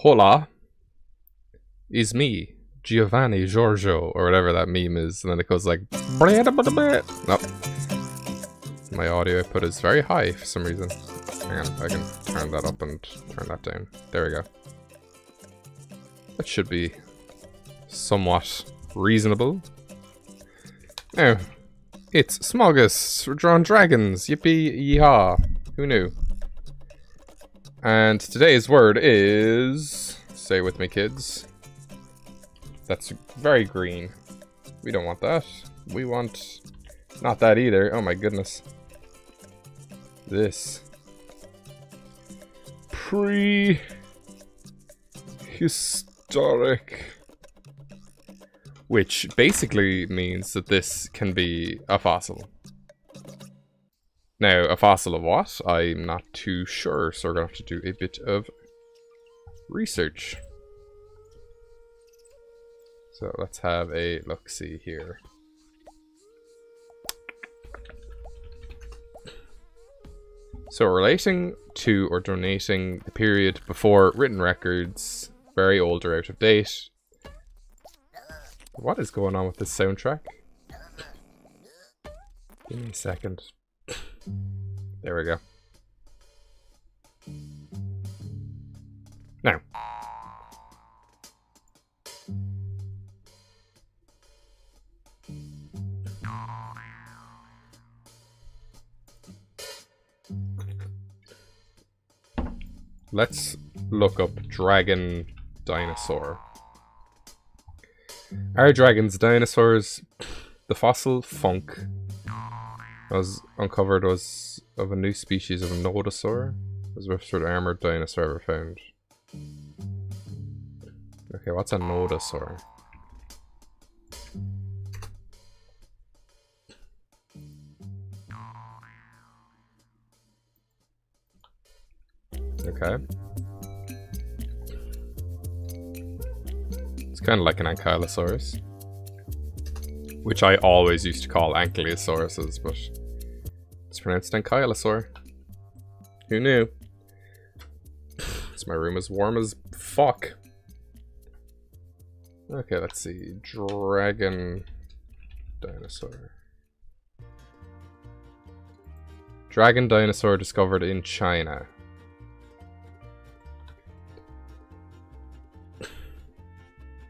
Hola, is me, Giovanni Giorgio, or whatever that meme is, and then it goes like... Nope. My audio output is very high for some reason. Hang on, I can turn that up and turn that down. There we go. That should be somewhat reasonable. Now, it's Smaugust. We're drawing dragons. Yippee yeehaw. Who knew? And today's word is... Say it with me, kids. That's very green. We don't want that. We want... Not that either. Oh my goodness. This. Prehistoric. Which basically means that this can be a fossil. Now, a fossil of what? I'm not too sure, so we're going to have to do a bit of research. So let's have a look-see here. So relating to or donating the period before written records, very old or out of date. What is going on with this soundtrack? Give me a second. There we go. Now. Let's look up dragon dinosaur. Are dragons dinosaurs? The fossil funk was uncovered was of a new species of nodosaur. It was the first armored dinosaur ever found. Okay, what's a nodosaur? Okay. It's kind of like an ankylosaurus. Which I always used to call ankylosauruses, but it's pronounced ankylosaur. Who knew? My room is warm as fuck. Okay, let's see. Dragon dinosaur. Dragon dinosaur discovered in China.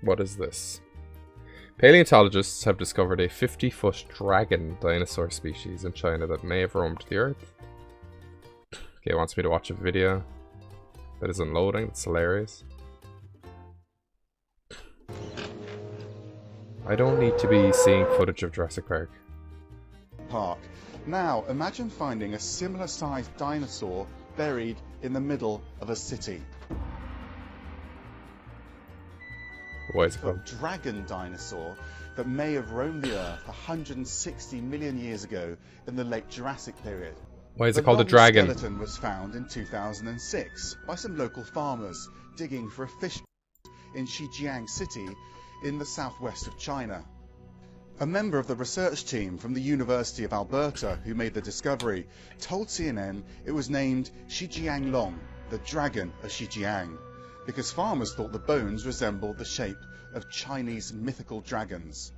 What is this? Paleontologists have discovered a 50-foot dragon dinosaur species in China that may have roamed the earth. Okay, it wants me to watch a video that isn't loading. It's hilarious. I don't need to be seeing footage of Jurassic Park. Now, imagine finding a similar-sized dinosaur buried in the middle of a city. What is it called? A dragon dinosaur that may have roamed the Earth 160 million years ago in the late Jurassic period. Why is it called a dragon? The skeleton was found in 2006 by some local farmers digging for a fish in Shijiang City in the southwest of China. A member of the research team from the University of Alberta who made the discovery told CNN it was named Shijiang Long, the dragon of Shijiang, because farmers thought the bones resembled the shape of Chinese mythical dragons.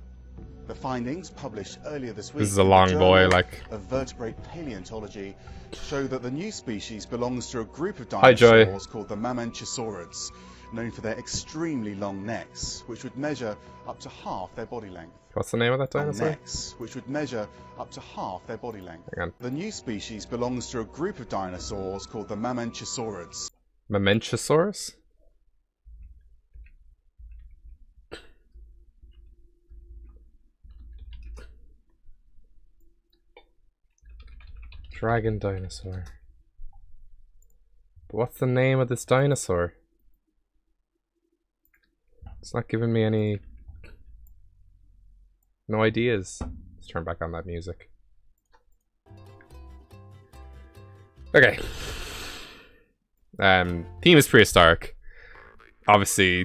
The findings, published earlier this week this is a long boy, like of vertebrate paleontology, show that the new species belongs to a group of dinosaurs called the Mamenchisaurids, known for their extremely long necks, which would measure up to half their body length. What's the name of that dinosaur? Necks, which would measure up to half their body length. Hang on. The new species belongs to a group of dinosaurs called the Mamenchisaurids. Mamenchisaurus? Dragon dinosaur. But what's the name of this dinosaur? It's not giving me any... No ideas. Let's turn back on that music. Okay. Theme is prehistoric. Obviously,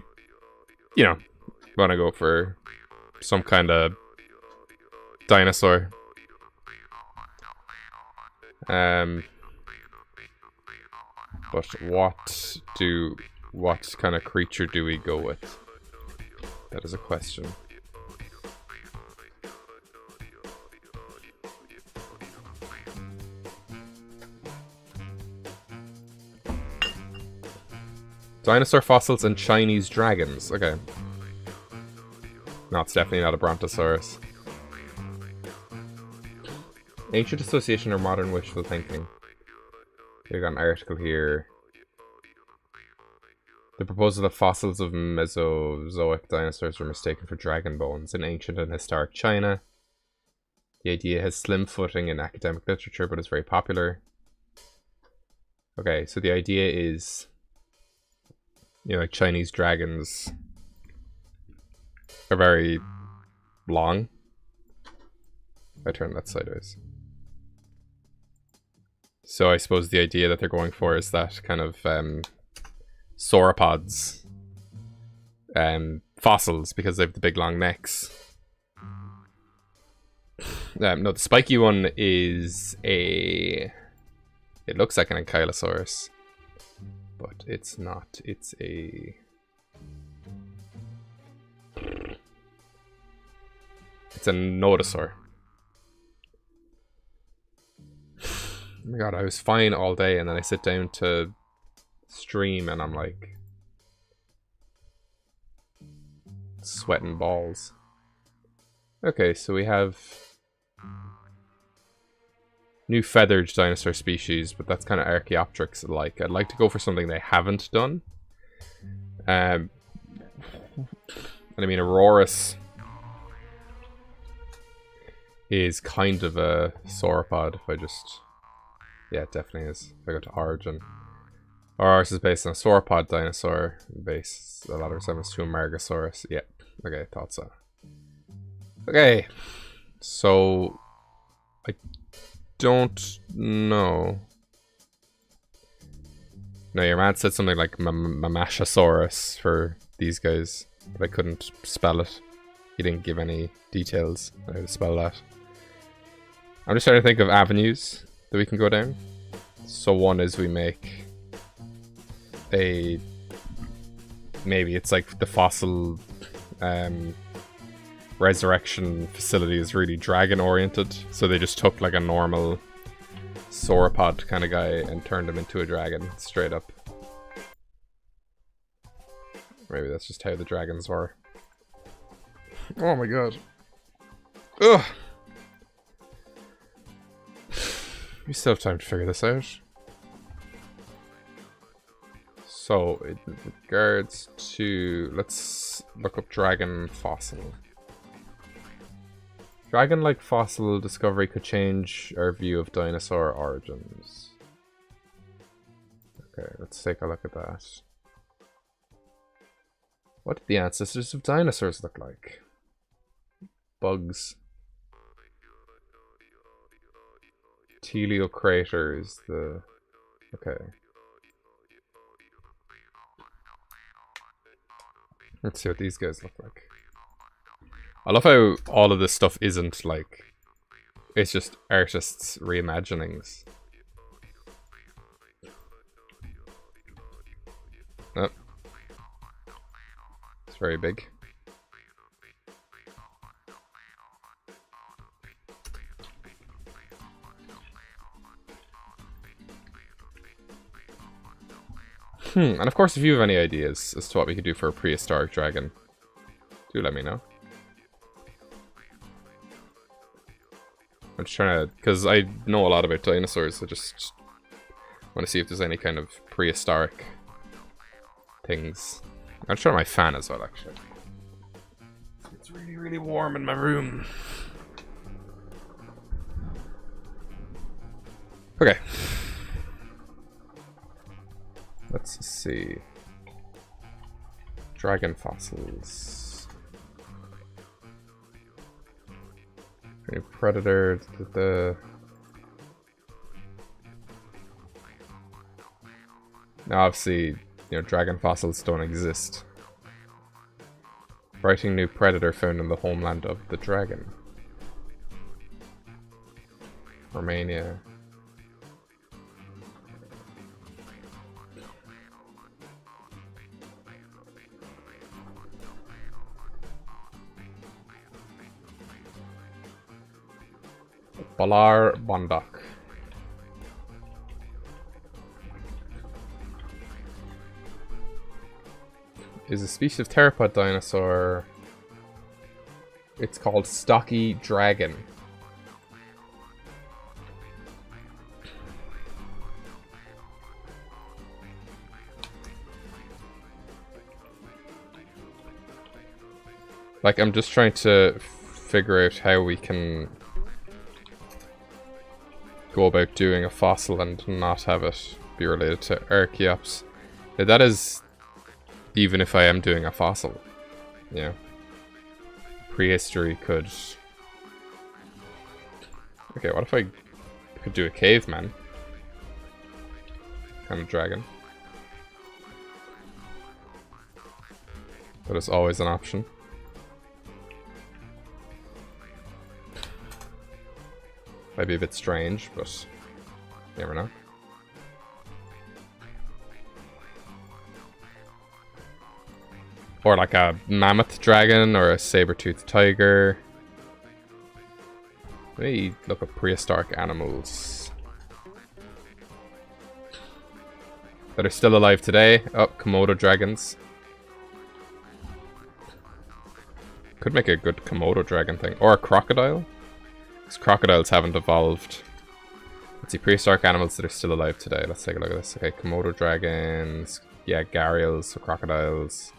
you know, wanna go for some kind of dinosaur. But what do what kind of creature do we go with? That is a question. Dinosaur fossils and Chinese dragons. Okay. No, it's definitely not a Brontosaurus. Ancient association or modern wishful thinking. We got an article here. The proposal that fossils of Mesozoic dinosaurs were mistaken for dragon bones in ancient and historic China. The idea has slim footing in academic literature, but is very popular. Okay, so the idea is, you know, like Chinese dragons are very long. I turn that sideways. So I suppose the idea that they're going for is that kind of sauropods fossils, because they have the big long necks. No, the spiky one is a... It looks like an ankylosaurus, but it's not. It's a... It's a nodosaur. Oh my god, I was fine all day, and then I sit down to stream and I'm like sweating balls. Okay, so we have new feathered dinosaur species, but that's kind of Archaeopteryx-like. I'd like to go for something they haven't done. And I mean, Aurorus is kind of a sauropod. If I just... Yeah, it definitely is. If I go to Origin. Aurorus is based on a sauropod dinosaur. Based a lot of resemblance to a Margosaurus. Yeah, okay, thought so. Okay, so... I don't know. No, your man said something like Mamashosaurus for these guys, but I couldn't spell it. He didn't give any details on how to spell that. I'm just trying to think of avenues that we can go down. So one is we make a... Maybe it's like the fossil resurrection facility is really dragon oriented. So they just took like a normal sauropod kind of guy and turned him into a dragon straight up. Maybe that's just how the dragons were. Oh my god. Ugh. We still have time to figure this out. So, in regards to... Let's look up dragon fossil. Dragon-like fossil discovery could change our view of dinosaur origins. Okay, let's take a look at that. What did the ancestors of dinosaurs look like? Bugs. Telio crater is the... Okay. Let's see what these guys look like. I love how all of this stuff isn't like... It's just artists' reimaginings. Oh. It's very big. And of course, if you have any ideas as to what we could do for a prehistoric dragon, do let me know. I'm just trying to, because I know a lot about dinosaurs, I just want to see if there's any kind of prehistoric things. I'm trying my fan as well, actually. It's really, really warm in my room. Okay. Let's see. Dragon fossils. Any predator? Now, obviously, you know, dragon fossils don't exist. Writing new predator found in the homeland of the dragon. Romania. Balar Bondoc. Is a species of theropod dinosaur. It's called Stocky Dragon. Like, I'm just trying to figure out how we can go about doing a fossil and not have it be related to Archaeops. Yeah, that is even if I am doing a fossil. Yeah. Prehistory could... Okay, what if I could do a caveman? Kind of dragon. That is always an option. Might be a bit strange, but you never know. Or like a mammoth dragon or a saber-toothed tiger. Let me look at prehistoric animals that are still alive today. Oh, Komodo dragons. Could make a good Komodo dragon thing. Or a crocodile. Because crocodiles haven't evolved. Let's see, prehistoric animals that are still alive today. Let's take a look at this. Okay, Komodo dragons. Yeah, gharials, so crocodiles.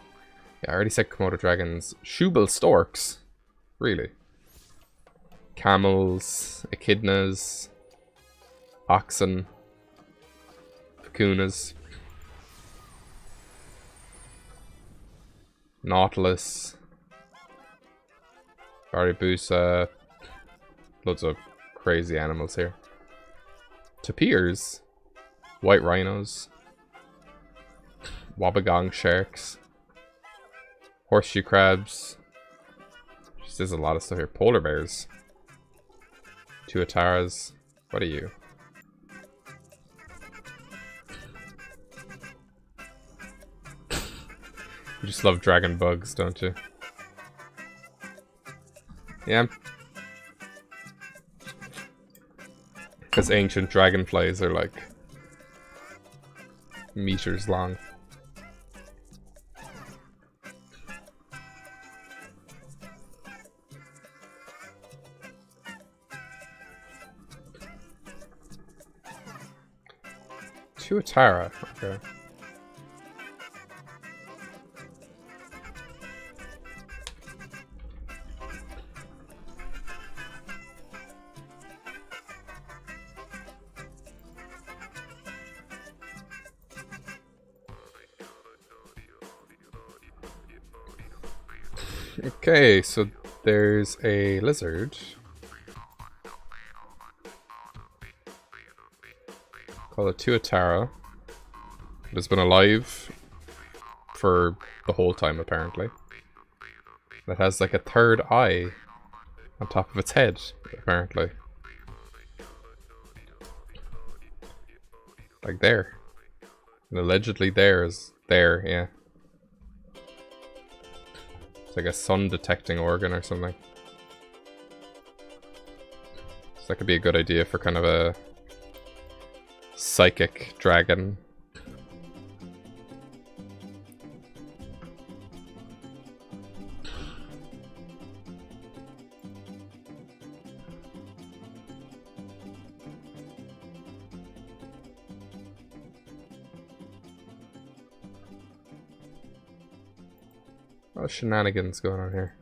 Yeah, I already said Komodo dragons. Shubal storks. Really? Camels. Echidnas. Oxen. Vicunas. Nautilus. Baribusa. Loads of crazy animals here. Tapirs. White rhinos. Wobbegong sharks. Horseshoe crabs. Just, there's a lot of stuff here. Polar bears. Tuataras. What are you? You just love dragon bugs, don't you? Yeah. Because ancient dragonflies are like meters long. Tuatara, okay. Okay, so there's a lizard called a Tuatara. It has been alive for the whole time, apparently. It has like a third eye on top of its head, apparently. Like there. And allegedly there is there, yeah. It's like a sun detecting organ or something. So that could be a good idea for kind of a psychic dragon. What shenanigans going on here?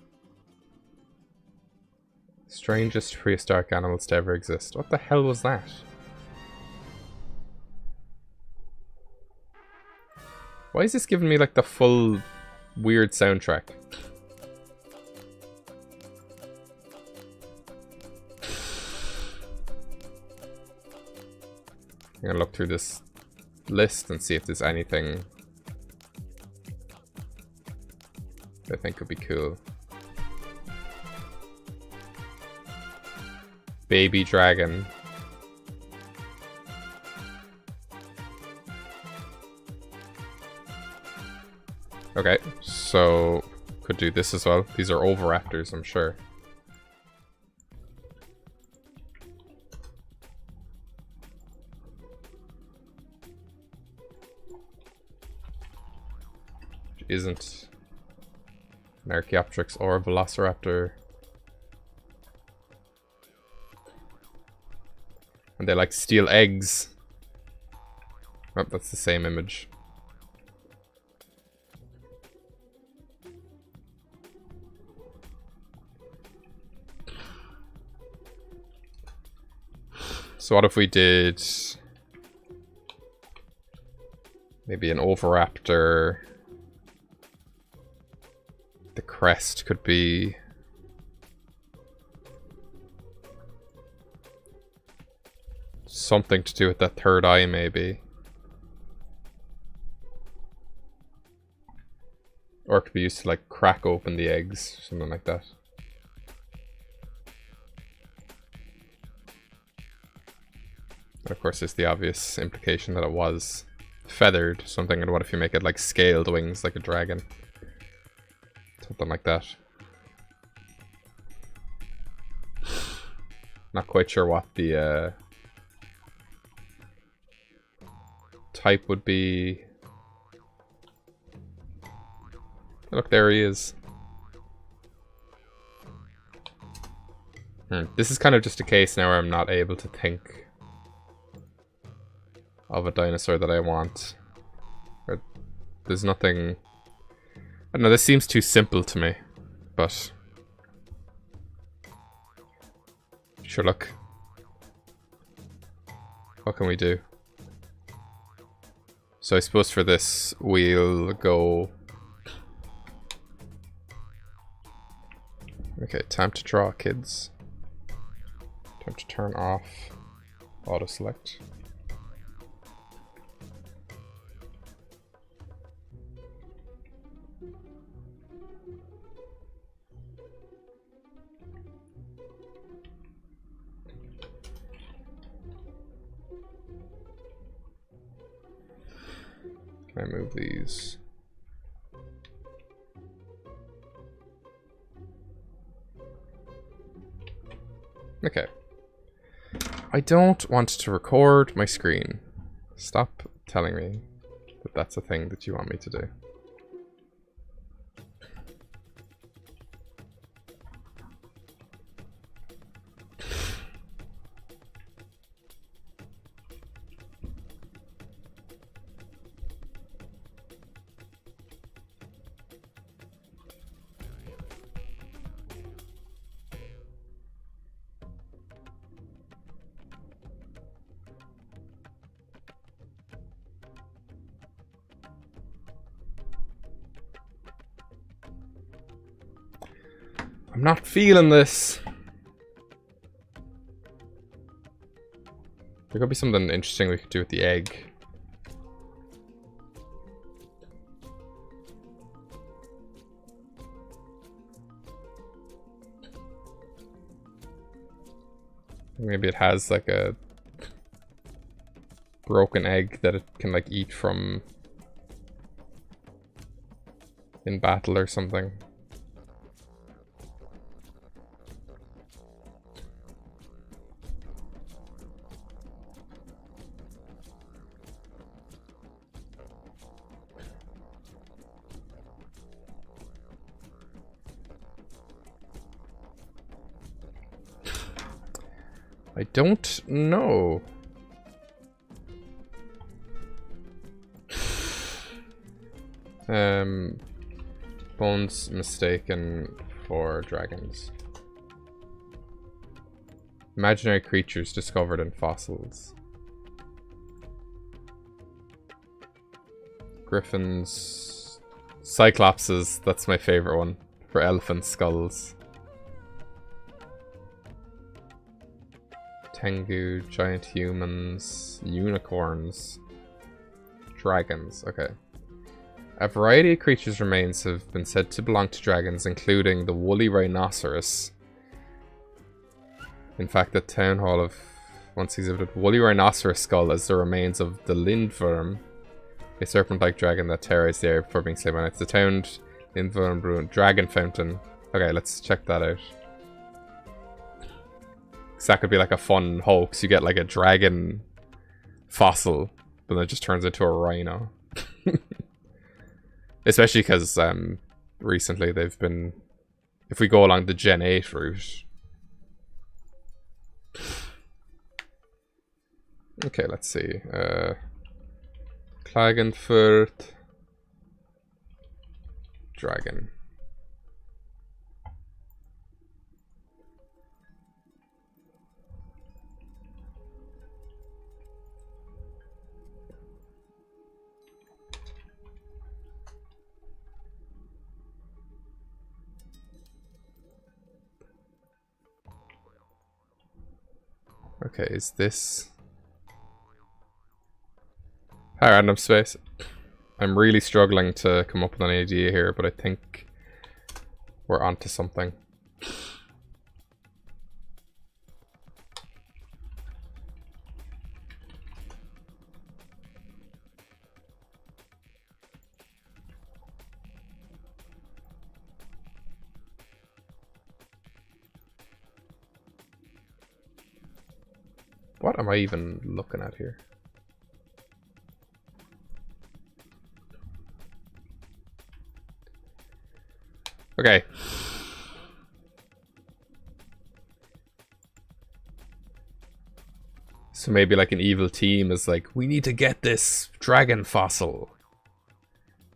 Strangest prehistoric animals to ever exist. What the hell was that? Why is this giving me like the full weird soundtrack? I'm gonna look through this list and see if there's anything I think could be cool. Baby dragon. Okay, so could do this as well. These are oviraptors, I'm sure. isn't an Archaeopteryx or a Velociraptor. And they like to steal eggs. Oh, that's the same image. So what if we did maybe an Oviraptor? The crest could be something to do with that third eye, maybe. Or it could be used to like crack open the eggs, something like that. And of course, there's the obvious implication that it was feathered something, and what if you make it like scaled wings like a dragon? Something like that. Not quite sure what the type would be. Look, there he is. This is kind of just a case now where I'm not able to think of a dinosaur that I want. Or there's nothing... I don't know, this seems too simple to me, but... Sure, look. What can we do? So I suppose for this, we'll go... Okay, time to draw, kids. Time to turn off auto-select. Can I move these? Okay. I don't want to record my screen. Stop telling me that that's a thing that you want me to do. I'm not feeling this. There could be something interesting we could do with the egg. Maybe it has like a broken egg that it can like eat from in battle or something. I don't know. Bones mistaken for dragons. Imaginary creatures discovered in fossils. Griffins. Cyclopses, that's my favorite one. For elephant skulls. Tengu, giant humans, unicorns, dragons. Okay. A variety of creatures' remains have been said to belong to dragons, including the woolly rhinoceros. In fact, the town hall of once exhibited woolly rhinoceros skull as the remains of the lindworm, a serpent-like dragon that terrorized the area before being slain by it. It's the town lindworm ruin dragon fountain. Okay, let's check that out. That could be like a fun hoax. You get like a dragon fossil, but then it just turns into a rhino. Especially because recently they've been... If we go along the Gen 8 route... Okay, let's see. Klagenfurt... Dragon. Okay, is this... Hi, random space. I'm really struggling to come up with an idea here, but I think we're onto something. What am I even looking at here? Okay. So maybe like an evil team is like, we need to get this dragon fossil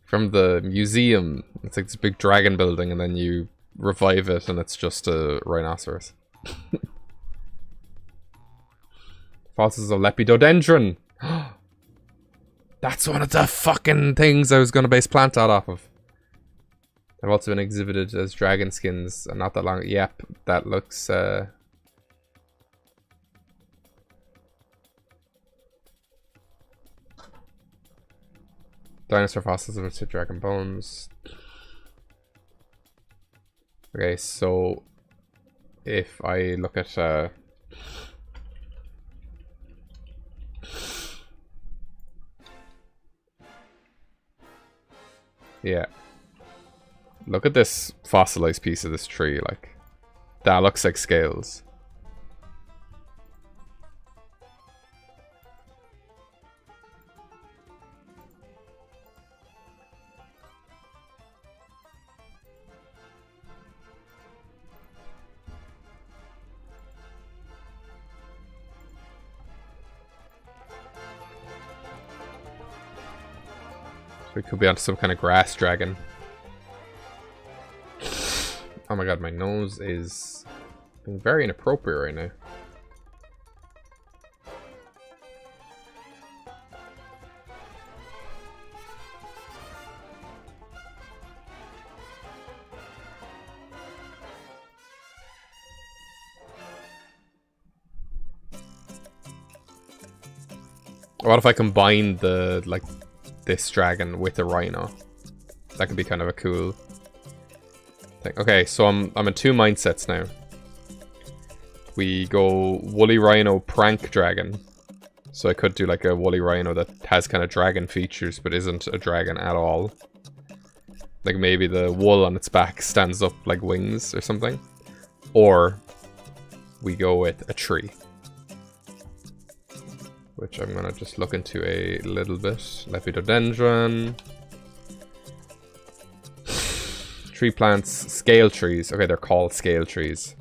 from the museum. It's like this big dragon building, and then you revive it and it's just a rhinoceros. Fossils of Lepidodendron. That's one of the fucking things I was going to base plant out off of. They've also been exhibited as dragon skins not that long. Yep, that looks... Dinosaur fossils of dragon bones. Okay, so... If I look at... Yeah. Look at this fossilized piece of this tree, like. That looks like scales. So we could be onto some kind of grass dragon. Oh my god, my nose is being very inappropriate right now. What if I combine the, like, this dragon with a rhino? That could be kind of a cool thing. Okay, so I'm in two mindsets now. We go woolly rhino prank dragon. So I could do like a woolly rhino that has kind of dragon features but isn't a dragon at all. Like maybe the wool on its back stands up like wings or something. Or we go with a tree. Which I'm gonna just look into a little bit. Lepidodendron. Tree plants, scale trees. Okay, they're called scale trees.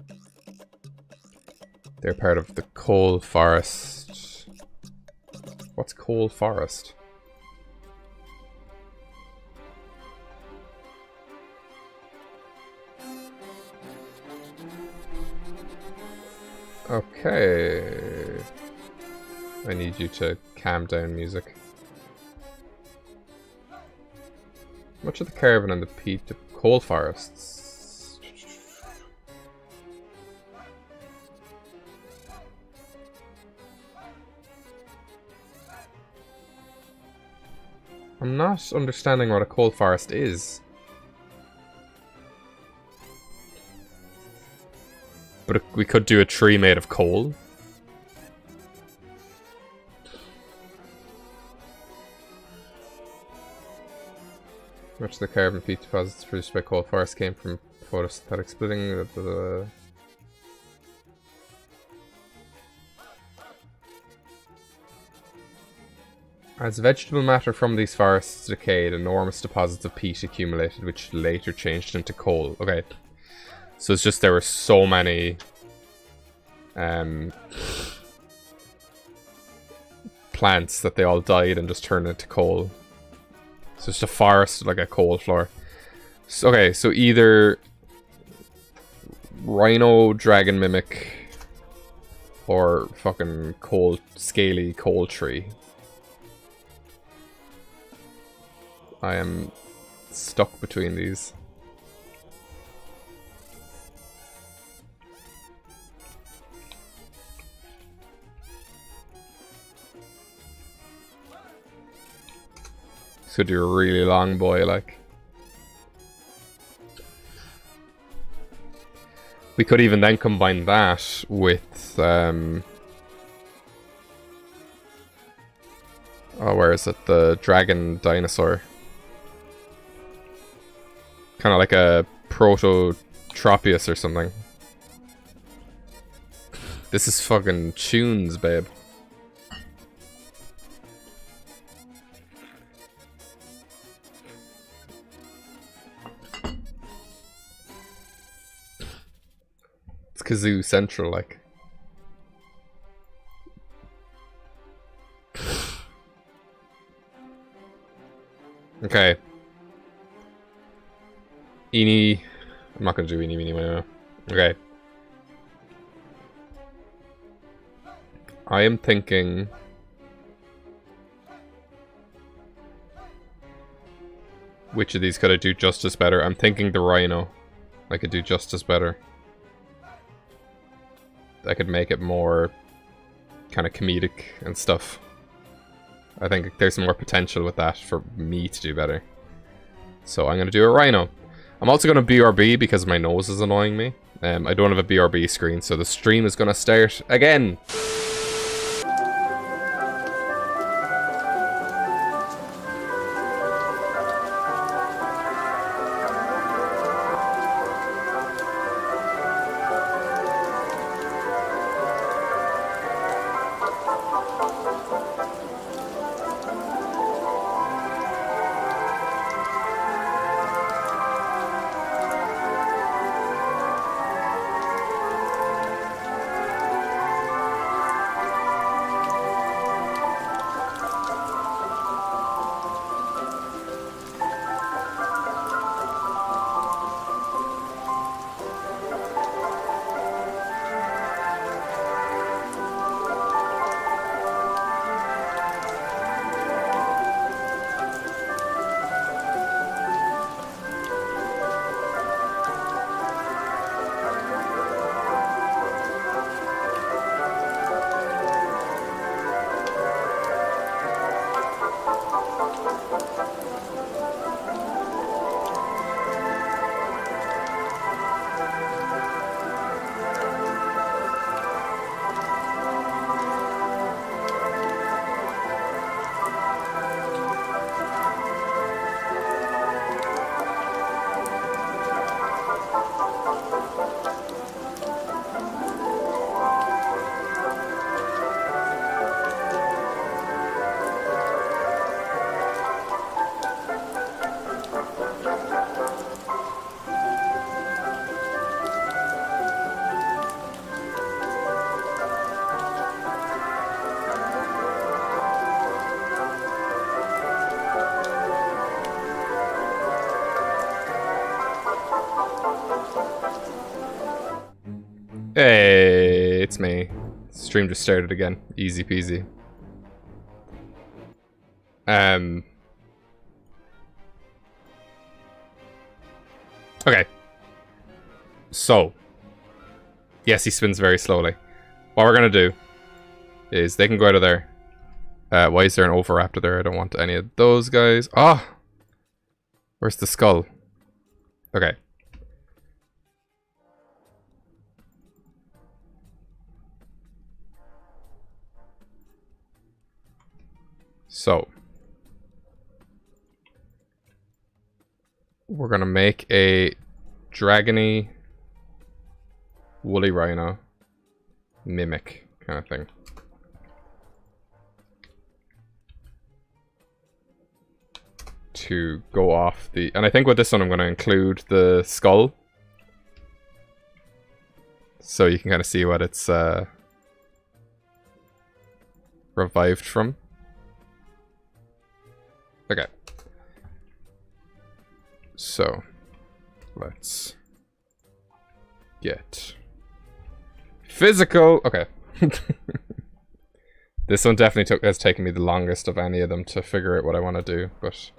They're part of the coal forest. What's coal forest? Okay. I need you to calm down, music. Much of the carbon and the peat of coal forests. I'm not understanding what a coal forest is. But we could do a tree made of coal. Much of the carbon peat deposits produced by coal forests came from photosynthetic splitting. As vegetable matter from these forests decayed, enormous deposits of peat accumulated, which later changed into coal. Okay. So it's just there were so many plants that they all died and just turned into coal. So it's a forest, like a coal floor. So, okay, so either rhino, dragon mimic, or fucking coal, scaly coal tree. I am stuck between these. This could do a really long boy, like. We could even then combine that with, oh, where is it? The dragon dinosaur. Kind of like a proto-tropius or something. This is fucking tunes, babe. It's Kazoo Central, like. Okay. Eeny. I'm not gonna do eeny, meeny, miny, moe. Okay. I am thinking. Which of these could I do justice better? I'm thinking the rhino. I could do justice better. I could make it more kind of comedic and stuff. I think there's more potential with that for me to do better. So I'm going to do a rhino. I'm also going to BRB because my nose is annoying me. I don't have a BRB screen, so the stream is going to start again. Hey, it's me. Stream just started again. Easy peasy. Okay. So. Yes, he spins very slowly. What we're gonna do is they can go out of there. Why is there an Oviraptor there? I don't want any of those guys. Ah! Where's the skull? Okay. So. We're gonna make a dragony woolly rhino mimic kind of thing. to go off the... And I think with this one I'm going to include the skull. So you can kind of see what it's revived from. Okay. So, let's get physical. Okay. This one definitely has taken me the longest of any of them to figure out what I want to do, but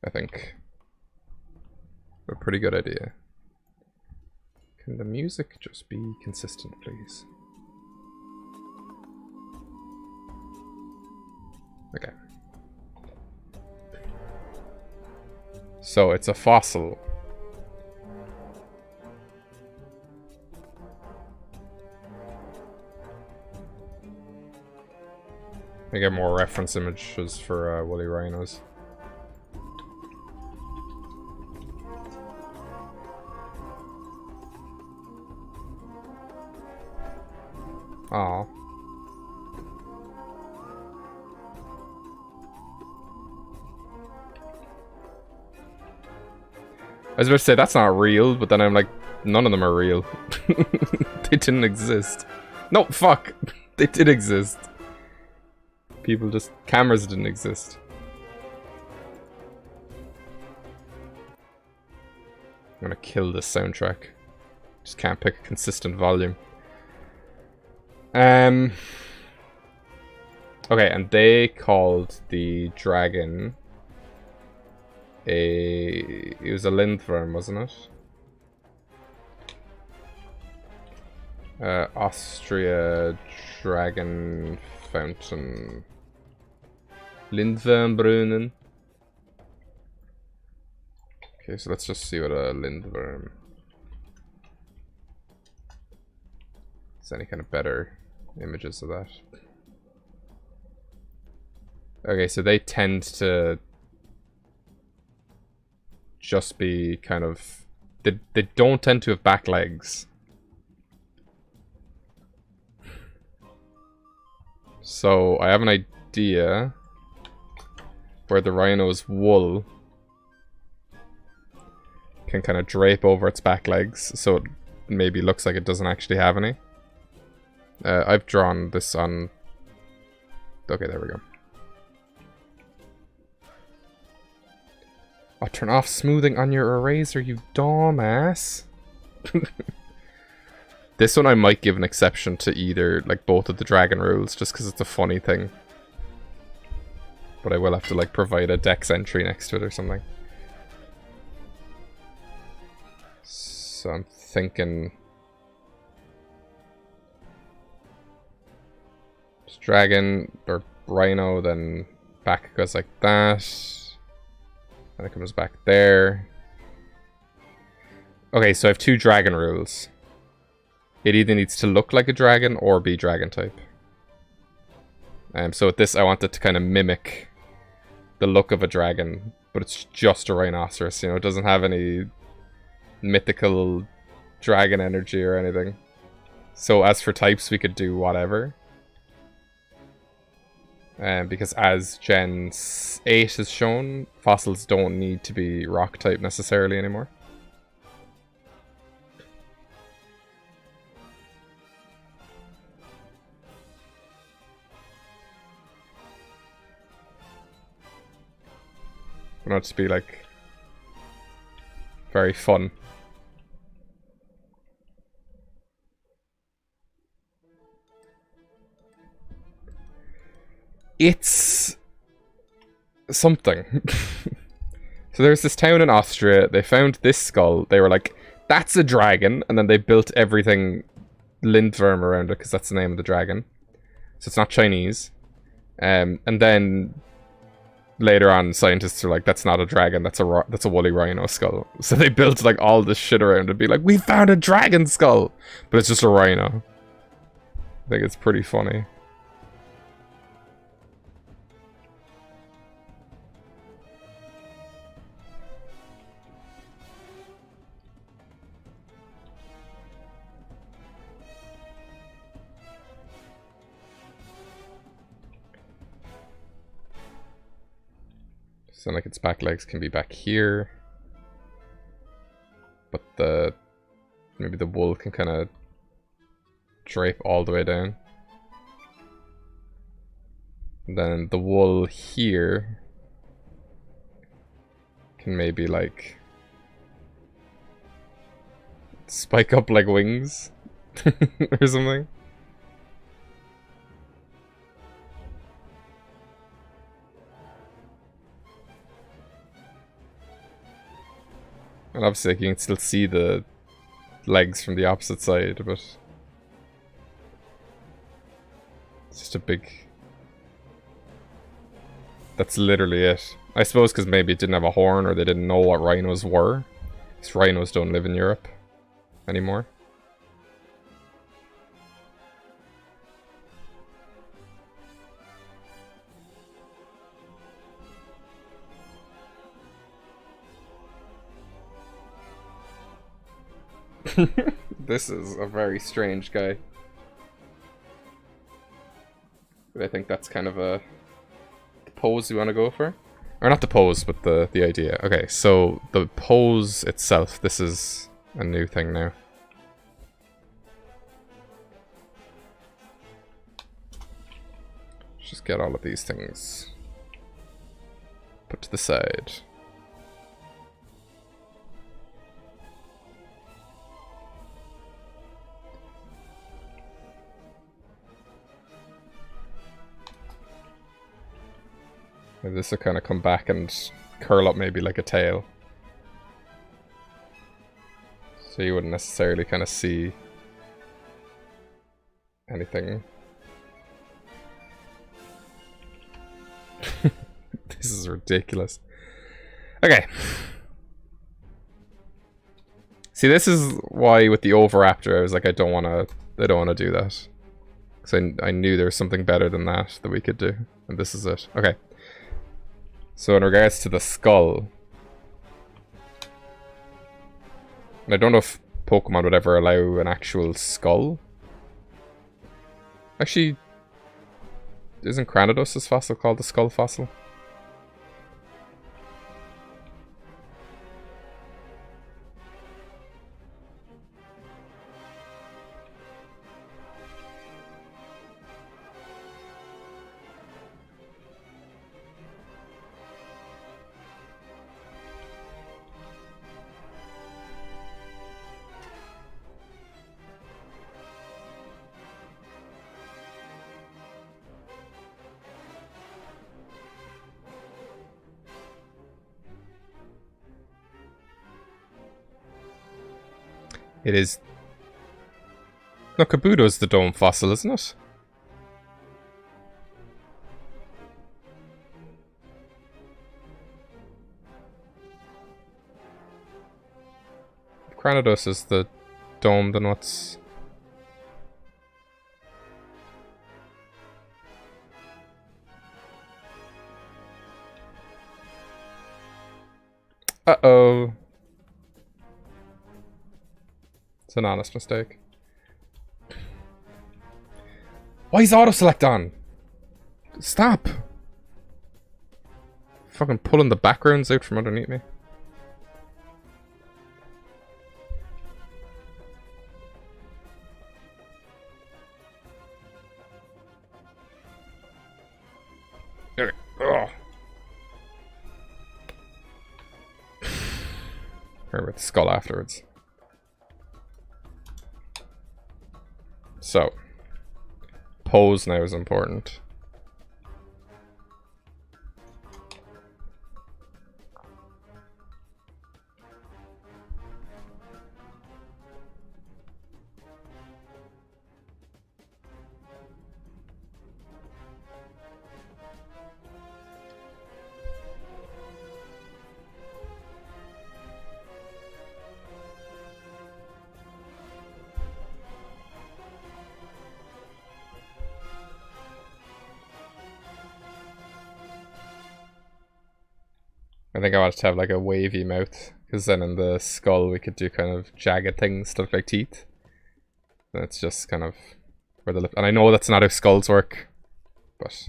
I think a pretty good idea. Can the music just be consistent, please? Okay. So it's a fossil. I get more reference images for woolly rhinos. Aww. I was about to say that's not real, but then I'm like, none of them are real. They didn't exist. No, fuck. They did exist. People just... Cameras didn't exist. I'm gonna kill this soundtrack. Just can't pick a consistent volume. Okay, and they called the dragon it was a lindworm, wasn't it? Austria Dragon Fountain. Lindwormbrunnen. Okay, so let's just see what a lindworm. Is any kind of better images of that? Okay, so they tend to just be kind of... They don't tend to have back legs. So I have an idea where the rhino's wool can kind of drape over its back legs, so it maybe looks like it doesn't actually have any. I've drawn this on... Okay, there we go. Oh, turn off smoothing on your eraser, you dumbass. This one I might give an exception to either, like, both of the dragon rules, just because it's a funny thing. But I will have to, like, provide a dex entry next to it or something. So I'm thinking... Just dragon, or rhino, then back goes like that. And it comes back there. Okay, so I have two dragon rules. It either needs to look like a dragon or be dragon type. So with this, I want it to kind of mimic the look of a dragon, but it's just a rhinoceros. You know, it doesn't have any mythical dragon energy or anything. So as for types, we could do whatever. Because as Gen 8 has shown, fossils don't need to be rock type necessarily anymore. I want it to be like very fun. It's something. So there's this town in Austria, they found this skull, they were like, that's a dragon, and then they built everything lindworm around it, because that's the name of the dragon. So it's not Chinese. And then later on, scientists are like, that's not a dragon, that's a woolly rhino skull. So they built like all this shit around it, be like, we found a dragon skull! But it's just a rhino. I think it's pretty funny. So like its back legs can be back here. But the maybe the wool can kind of drape all the way down. And then the wool here can maybe like spike up like wings or something. And obviously like, you can still see the legs from the opposite side, but it's just a big... That's literally it. I suppose because maybe it didn't have a horn or they didn't know what rhinos were. Because rhinos don't live in Europe anymore. This is a very strange guy. But I think that's kind of the pose we want to go for. Or not the pose, but the idea. Okay, so the pose itself, this is a new thing now. Let's just get all of these things put to the side. Maybe this will kind of come back and curl up maybe like a tail. So you wouldn't necessarily kind of see anything. This is ridiculous. Okay. See, this is why with the Oviraptor I was like, I don't want to do that. Because I knew there was something better than that we could do. And this is it. Okay. So in regards to the skull, and I don't know if Pokemon would ever allow an actual skull. Actually, isn't Cranidos' fossil called the skull fossil? It is... No, Kabuto's the dome fossil, isn't it? If Cranidos is the dome, then what's... Uh-oh. It's an honest mistake. Why is auto-select on? Stop! Fucking pulling the backgrounds out from underneath me. Okay. Ugh. Worry about the skull afterwards. So, pose now is important. I think I wanted to have like a wavy mouth, because then in the skull we could do kind of jagged things to look like teeth. And it's just kind of where the lip. And I know that's not how skulls work, but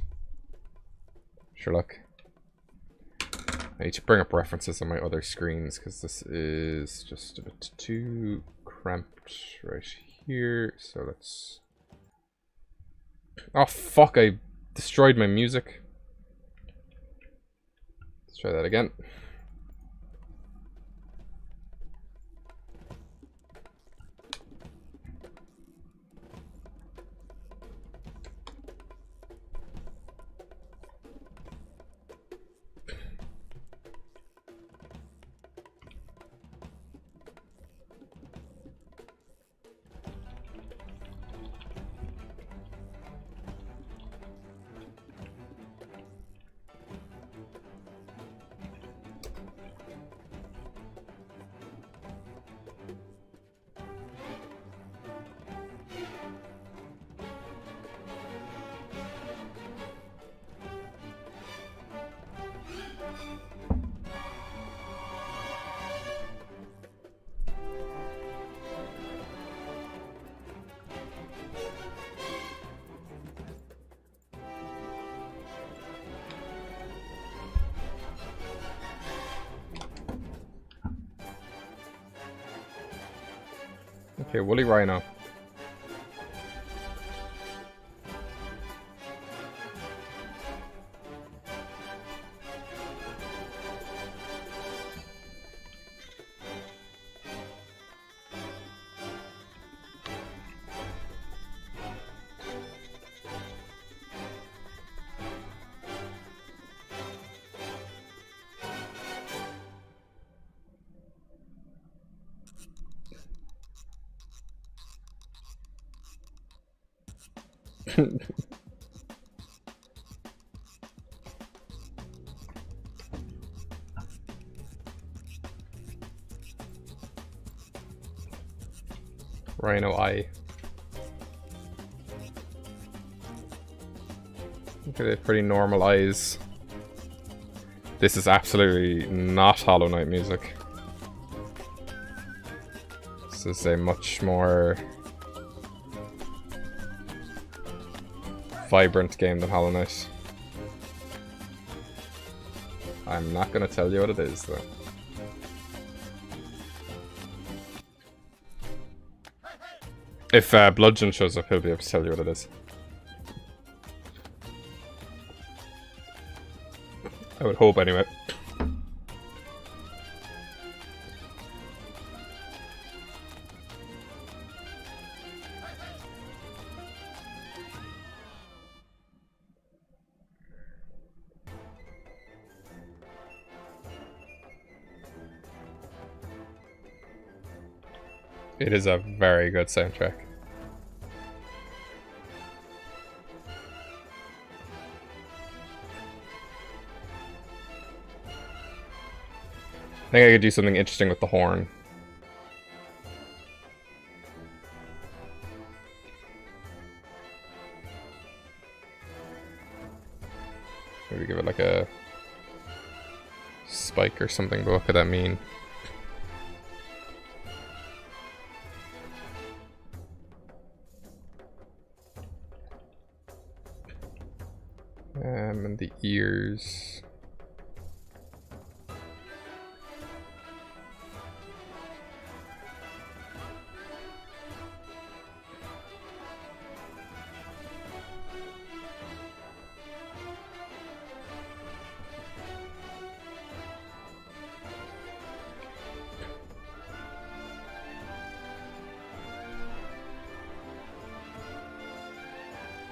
sure, look. I need to bring up references on my other screens because this is just a bit too cramped right here. So let's... Oh fuck, I destroyed my music. Let's try that again. Okay, Woolly Rhino. Rhino Eye. Okay, they have pretty normal eyes. This is absolutely not Hollow Knight music. This is a much more vibrant game than Hollow Knight. I'm not gonna tell you what it is though. If Bludgeon shows up, he'll be able to tell you what it is. I would hope anyway. It is a very good soundtrack. I think I could do something interesting with the horn. Maybe give it like a spike or something, but what could that mean? And the ears.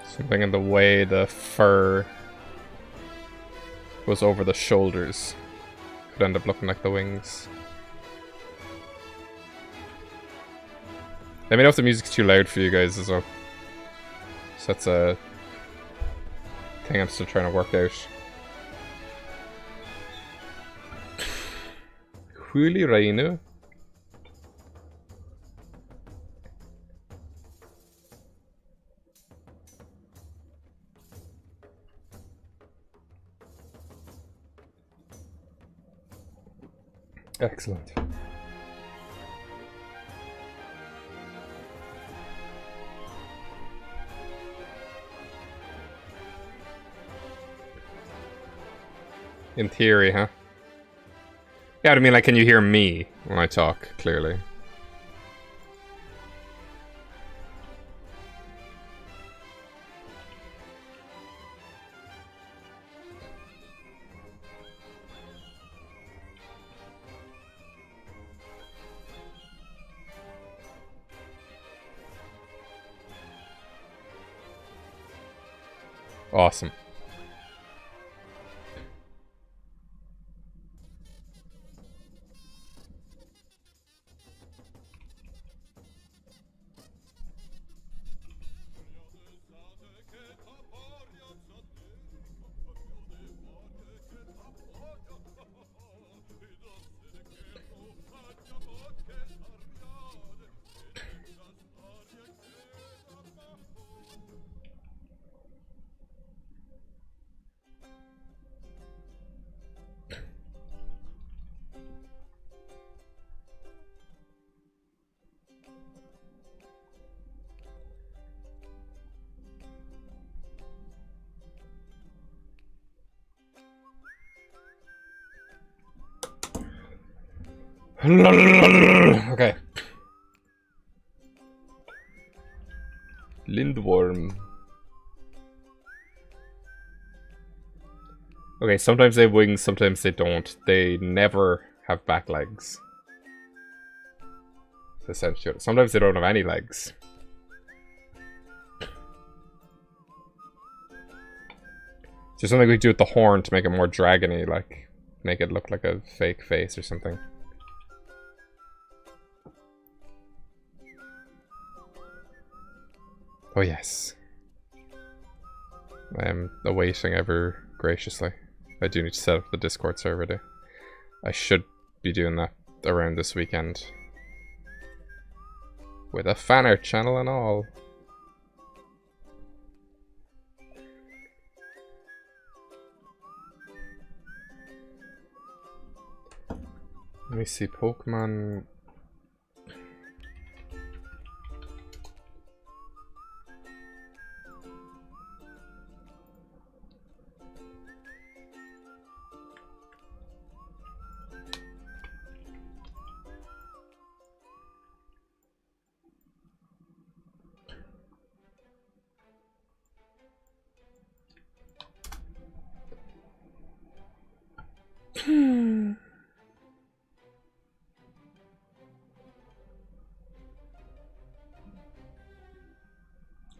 Something in the way the fur was over the shoulders could end up looking like the wings. Let me know if the music's too loud for you guys as well. So that's a thing I'm still trying to work out. Woolly Rhino. Excellent. In theory, huh? Yeah, I mean, like, can you hear me when I talk clearly? Awesome. Okay. Lindworm. Okay, sometimes they have wings, sometimes they don't. They never have back legs. Essentially. Sometimes they don't have any legs. Is there something we can do with the horn to make it more dragony, like make it look like a fake face or something? Oh yes. I am awaiting ever graciously. I do need to set up the Discord server too. I should be doing that around this weekend. With a fan art channel and all. Let me see, Pokemon...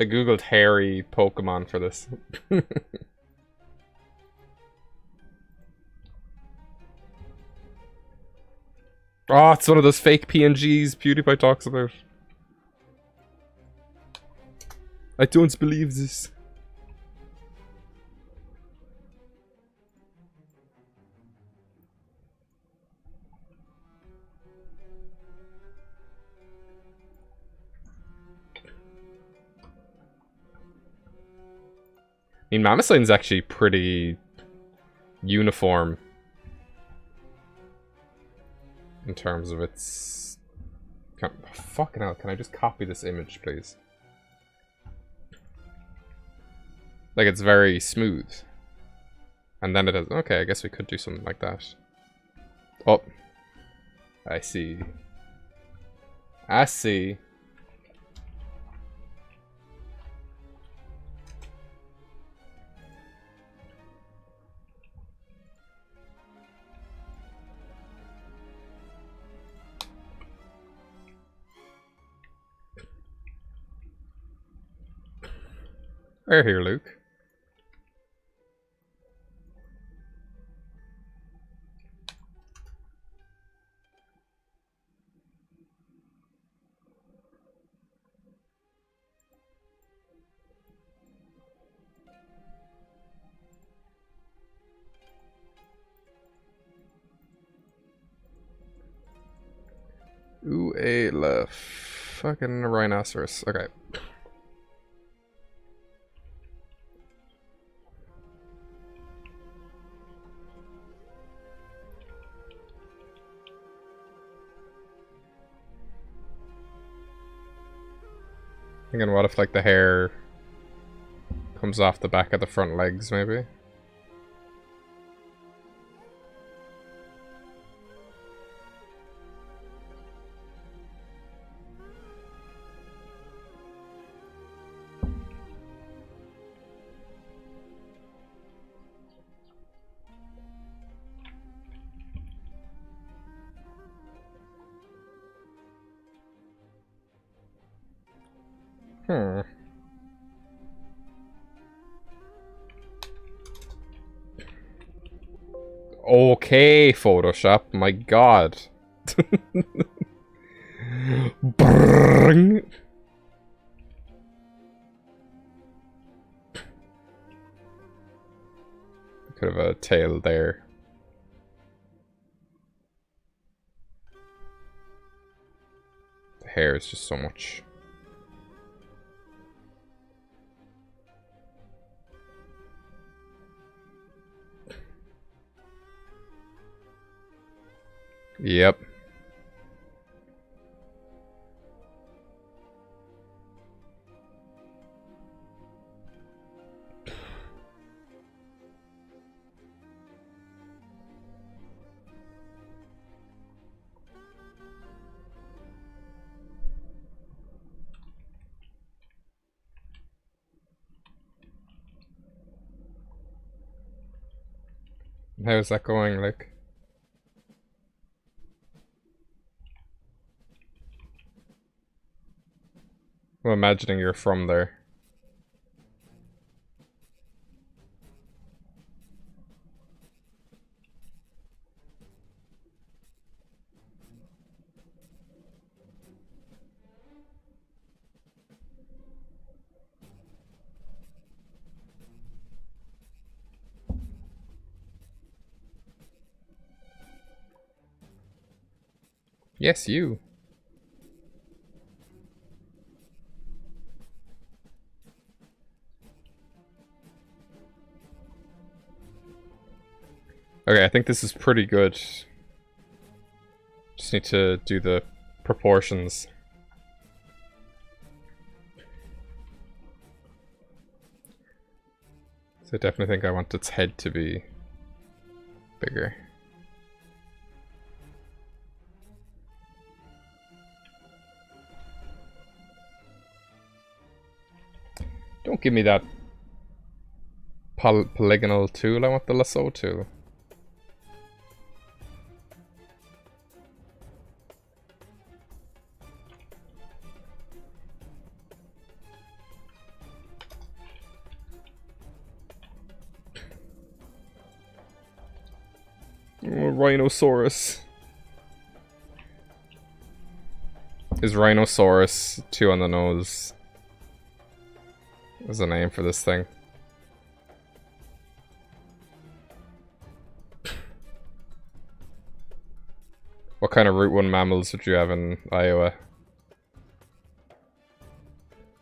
I googled hairy Pokemon for this. Oh, it's one of those fake PNGs PewDiePie talks about. I don't believe this. I mean, Mamosline's actually pretty uniform in terms of its... Fucking hell, can I just copy this image, please? Like, it's very smooth. And then it has... Okay, I guess we could do something like that. Oh. I see. I see. We're here, Luke. Ooh, a fucking rhinoceros. Okay. Thinking, what if, like, the hair comes off the back of the front legs, maybe? Hmm. Okay, Photoshop, my god. Brrrring. Could have a tail there. The hair is just so much. Yep. How's that going, like? I'm imagining you're from there. Yes, you. Okay, I think this is pretty good. Just need to do the proportions. So I definitely think I want its head to be bigger. Don't give me that polygonal tool, I want the lasso tool. Oh, Rhinoceros. Is Rhinoceros 2 on the nose? Is the name for this thing? What kind of Route 1 mammals would you have in Iowa?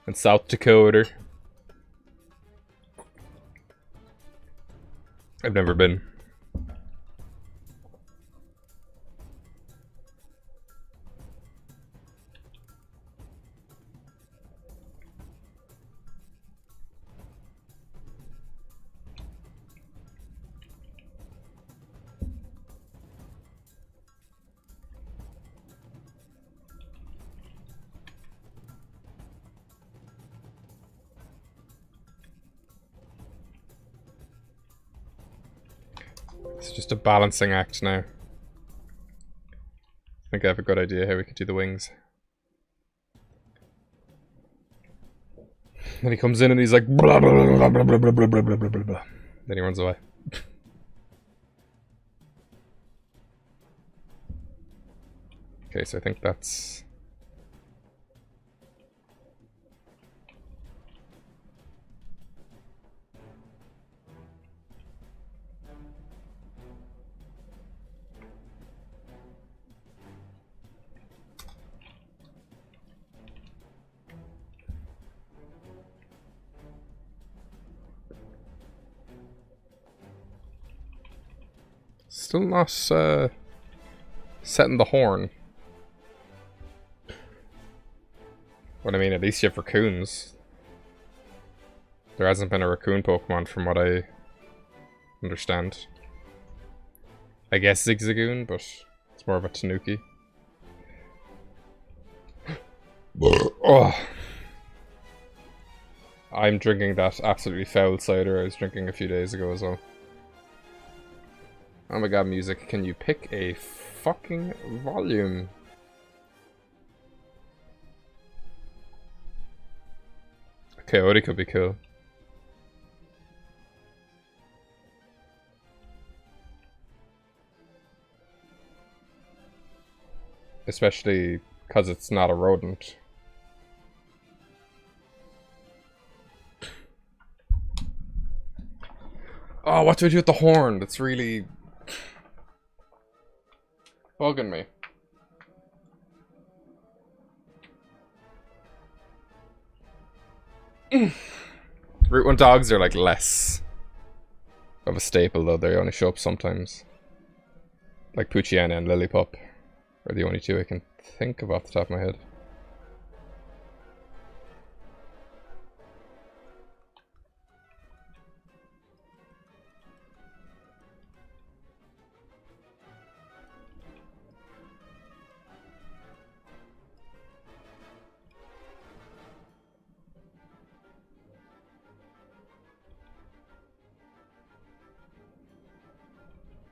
In South Dakota? I've never been. It's just a balancing act now. I think I have a good idea how we could do the wings. Then he comes in and he's like blah blah blah blah blah blah blah blah blah blah blah. Then he runs away. Okay, so I think that's... Still not setting the horn. What I mean, at least you have raccoons. There hasn't been a raccoon Pokemon from what I understand. I guess Zigzagoon, but it's more of a Tanuki. Oh. I'm drinking that absolutely foul cider I was drinking a few days ago as well. Oh my god, music, can you pick a fucking volume? Coyote could be cool. Especially because it's not a rodent. Oh, what do I do with the horn? That's really bugging me. Route 1 dogs are like less of a staple though, they only show up sometimes. Like Poochyena and Lillipup are the only two I can think of off the top of my head.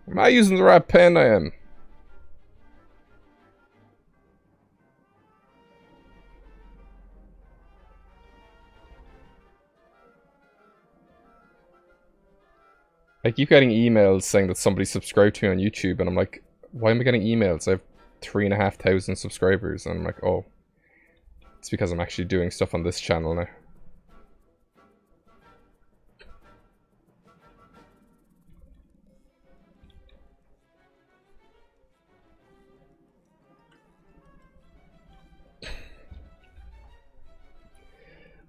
Am I using the right pen? I am. I keep getting emails saying that somebody subscribed to me on YouTube, and I'm like, why am I getting emails? I have 3,500 subscribers, and I'm like, oh, it's because I'm actually doing stuff on this channel now.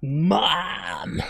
Mom!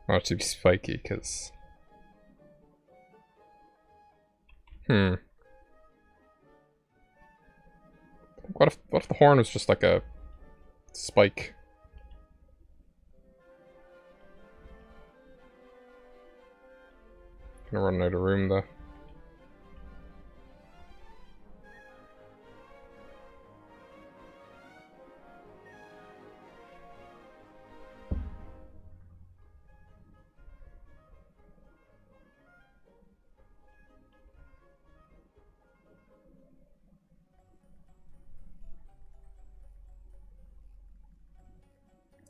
I want it to be spiky, because... What if the horn was just like a spike? Gonna run out of room though.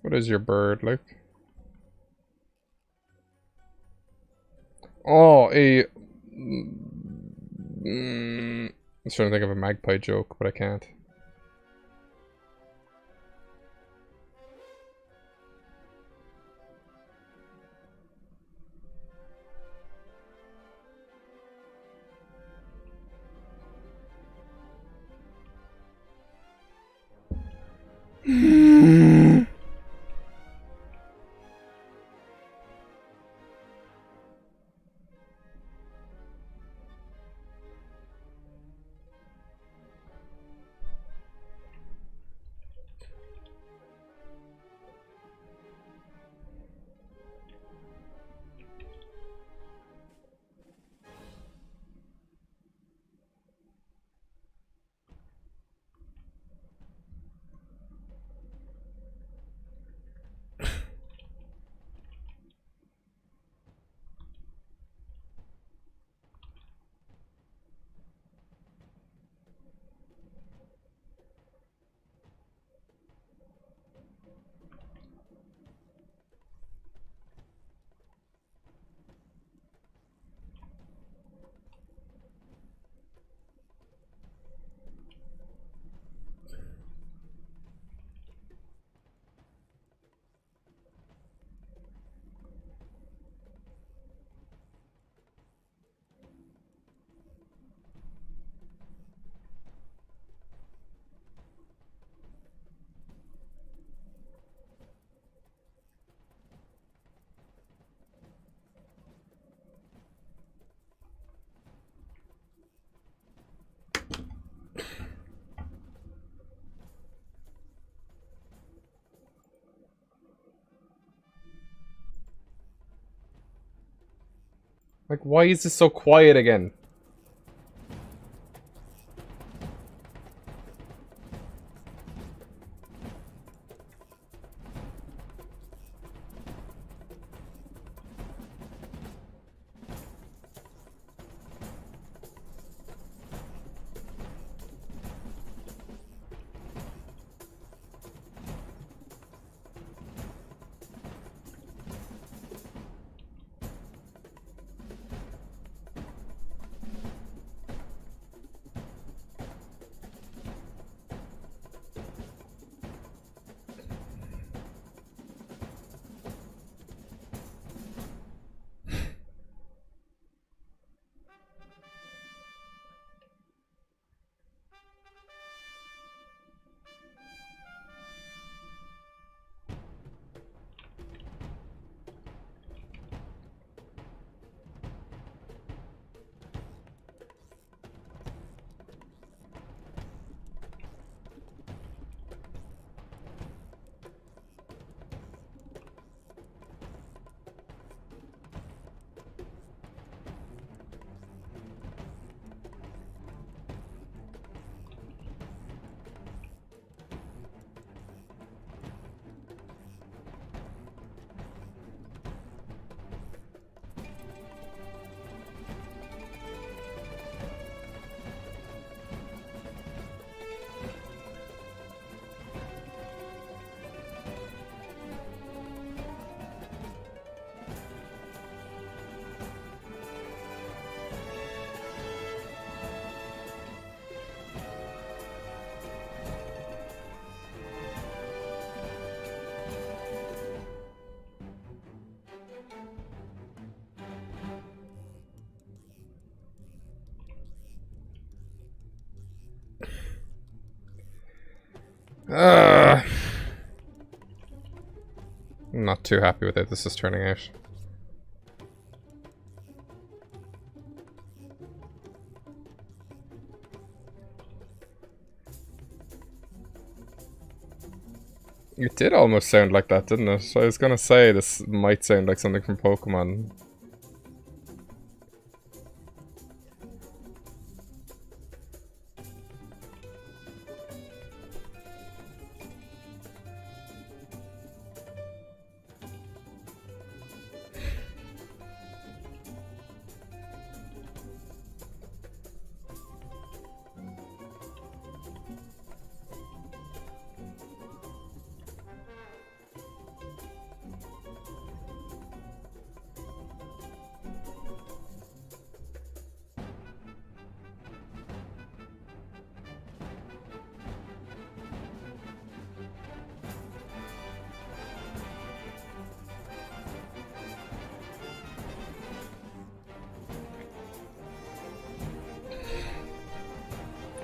What is your bird, Luke? Oh, a... I was trying to think of a magpie joke, but I can't. Like, why is this so quiet again? I'm not too happy with it. This is turning out. It did almost sound like that, didn't it? I was gonna say this might sound like something from Pokemon.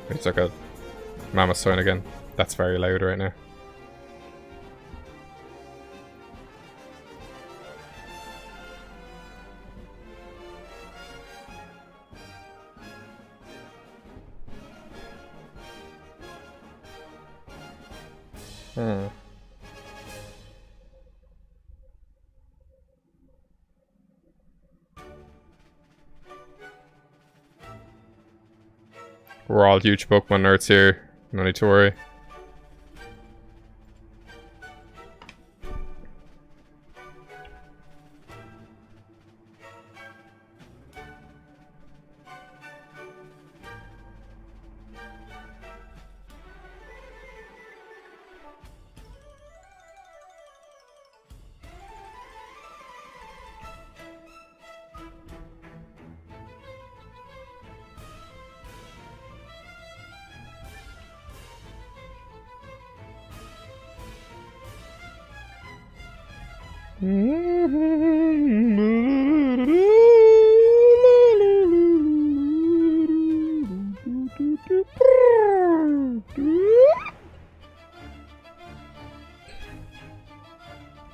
It's like a mammoth sound again. That's very loud right now. We're all huge Pokemon nerds here. No need to worry.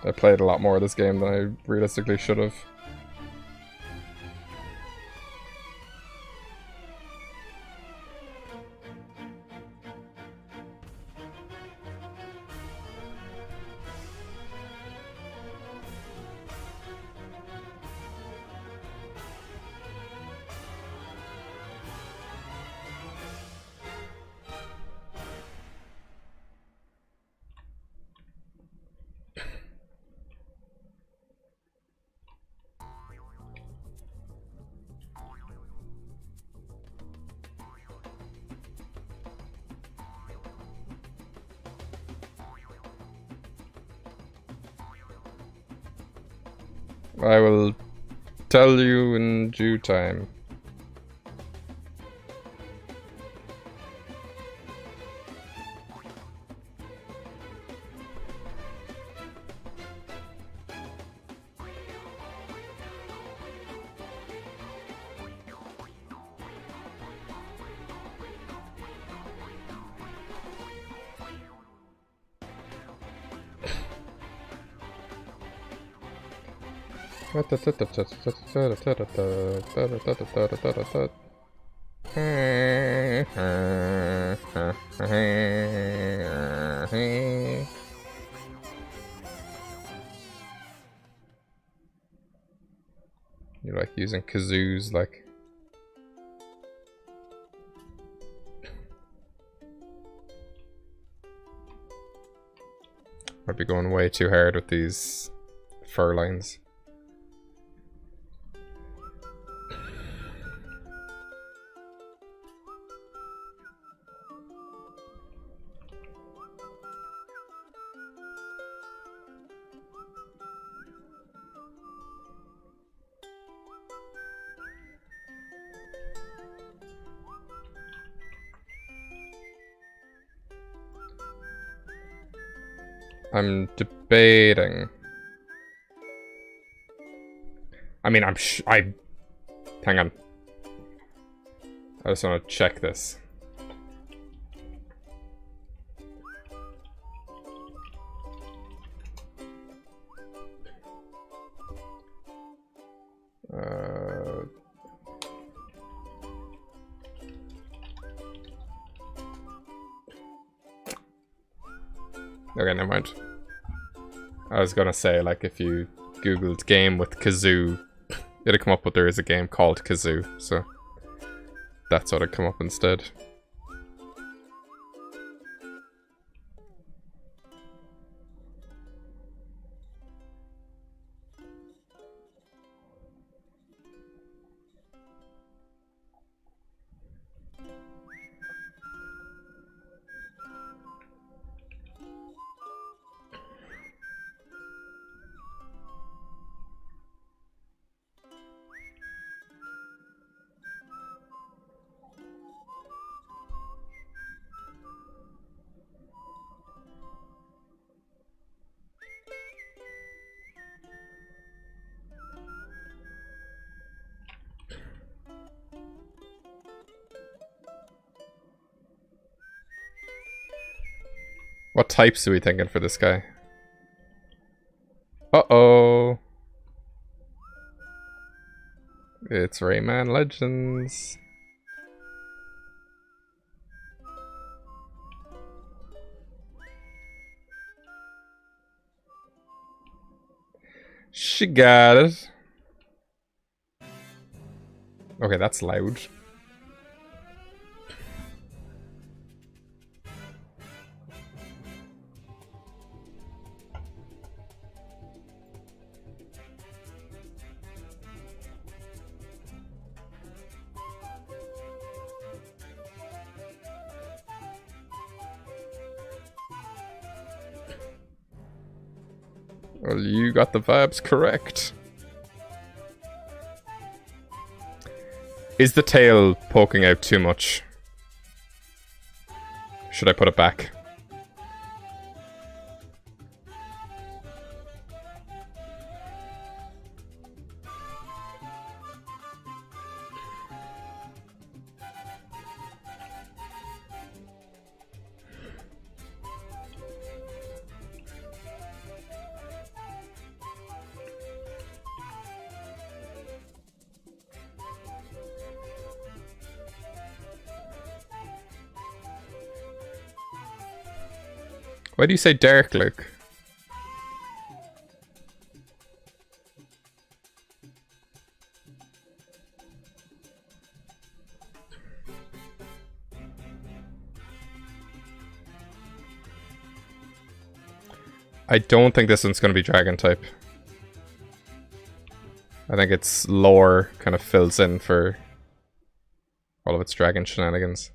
I played a lot more of this game than I realistically should have. I will tell you in due time. You like using kazoos, like. Might be going way too hard with these fur lines. I'm debating. I mean, hang on. I just want to check this. Okay, never mind. I was gonna say, like, if you googled game with kazoo, it'd come up with there is a game called Kazoo, so that's what would come up instead. What types are we thinking for this guy? Uh-oh. It's Rayman Legends. She got it. Okay, that's loud. Well, you got the vibes correct. Is the tail poking out too much? Should I put it back? Why do you say dark, Luke? I don't think this one's going to be dragon type. I think its lore kind of fills in for all of its dragon shenanigans.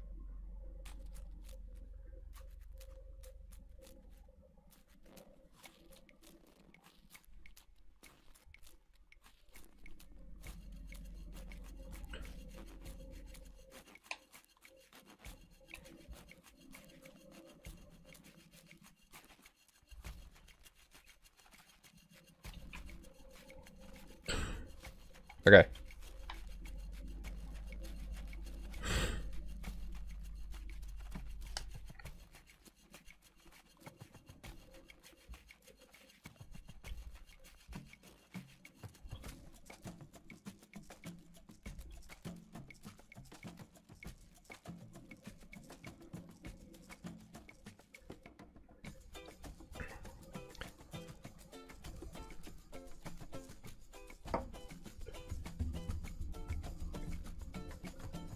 Okay.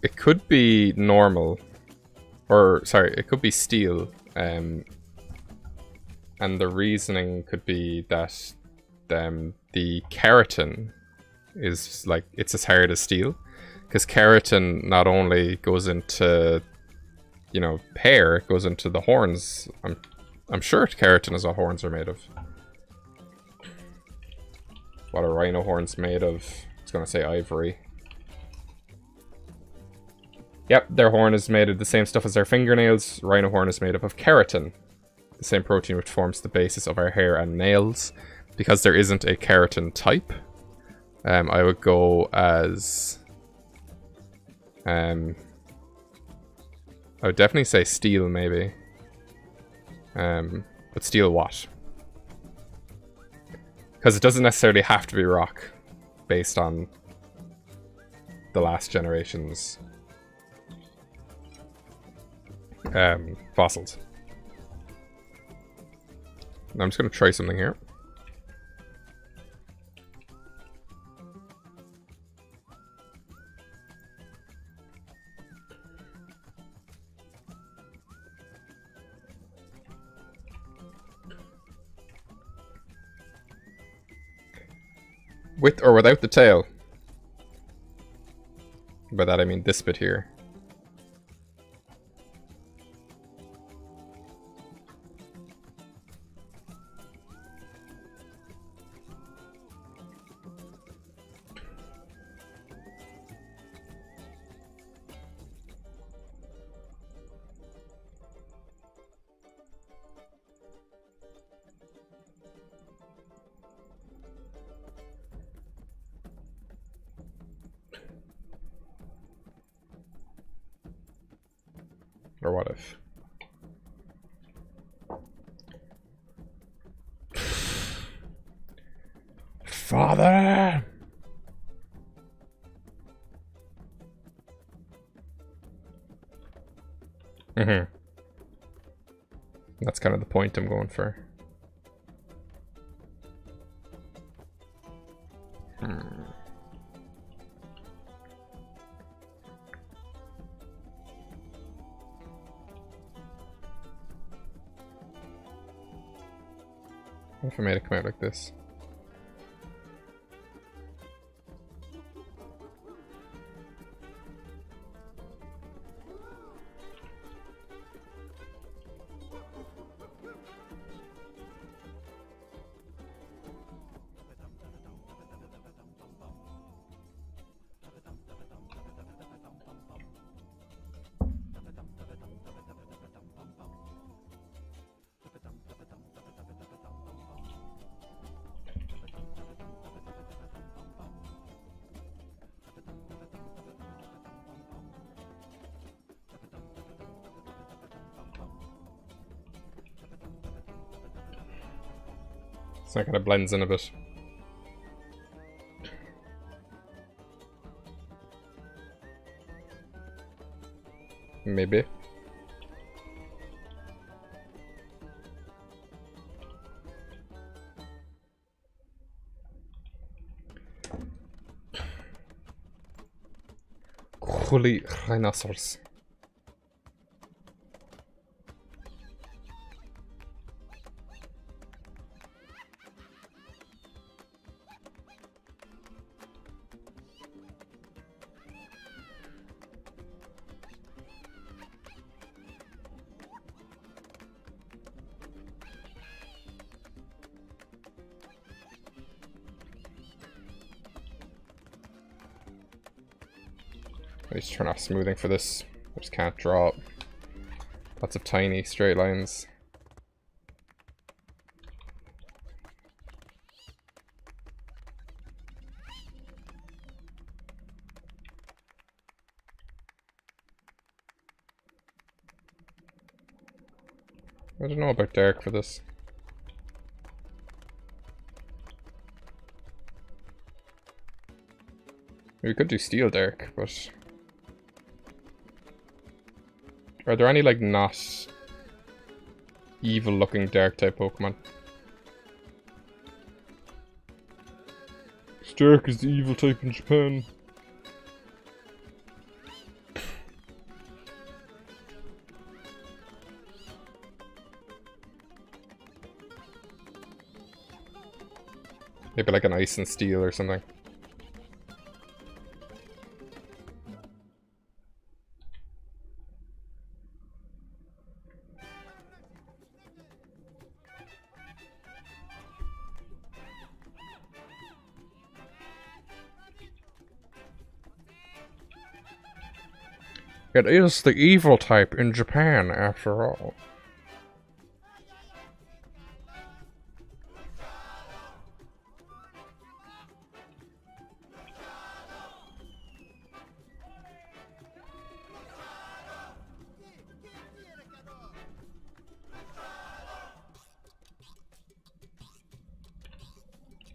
It could be normal, or sorry, it could be steel, and the reasoning could be that the keratin is like, it's as hard as steel, because keratin not only goes into, you know, hair, it goes into the horns. I'm sure keratin is what horns are made of. What are rhino horns made of? It's gonna say ivory. Yep, their horn is made of the same stuff as their fingernails. Rhino horn is made up of keratin, the same protein which forms the basis of our hair and nails. Because there isn't a keratin type, I would go as... I would definitely say steel, maybe. But steel what? Because it doesn't necessarily have to be rock, based on the last generation's fossils. Now I'm just going to try something here. With or without the tail. By that I mean this bit here. Or what if? Father! That's kind of the point I'm going for. What if I made it come out like this? So it kind of blends in a bit. Maybe. Holy rhinoceros. I just turn off smoothing for this. I just can't draw lots of tiny straight lines. I don't know about dark for this. We could do steel dark, but... Are there any, like, not evil-looking dark type Pokemon? Dark is the evil type in Japan. Maybe like an ice and steel or something. It is the evil type in Japan, after all.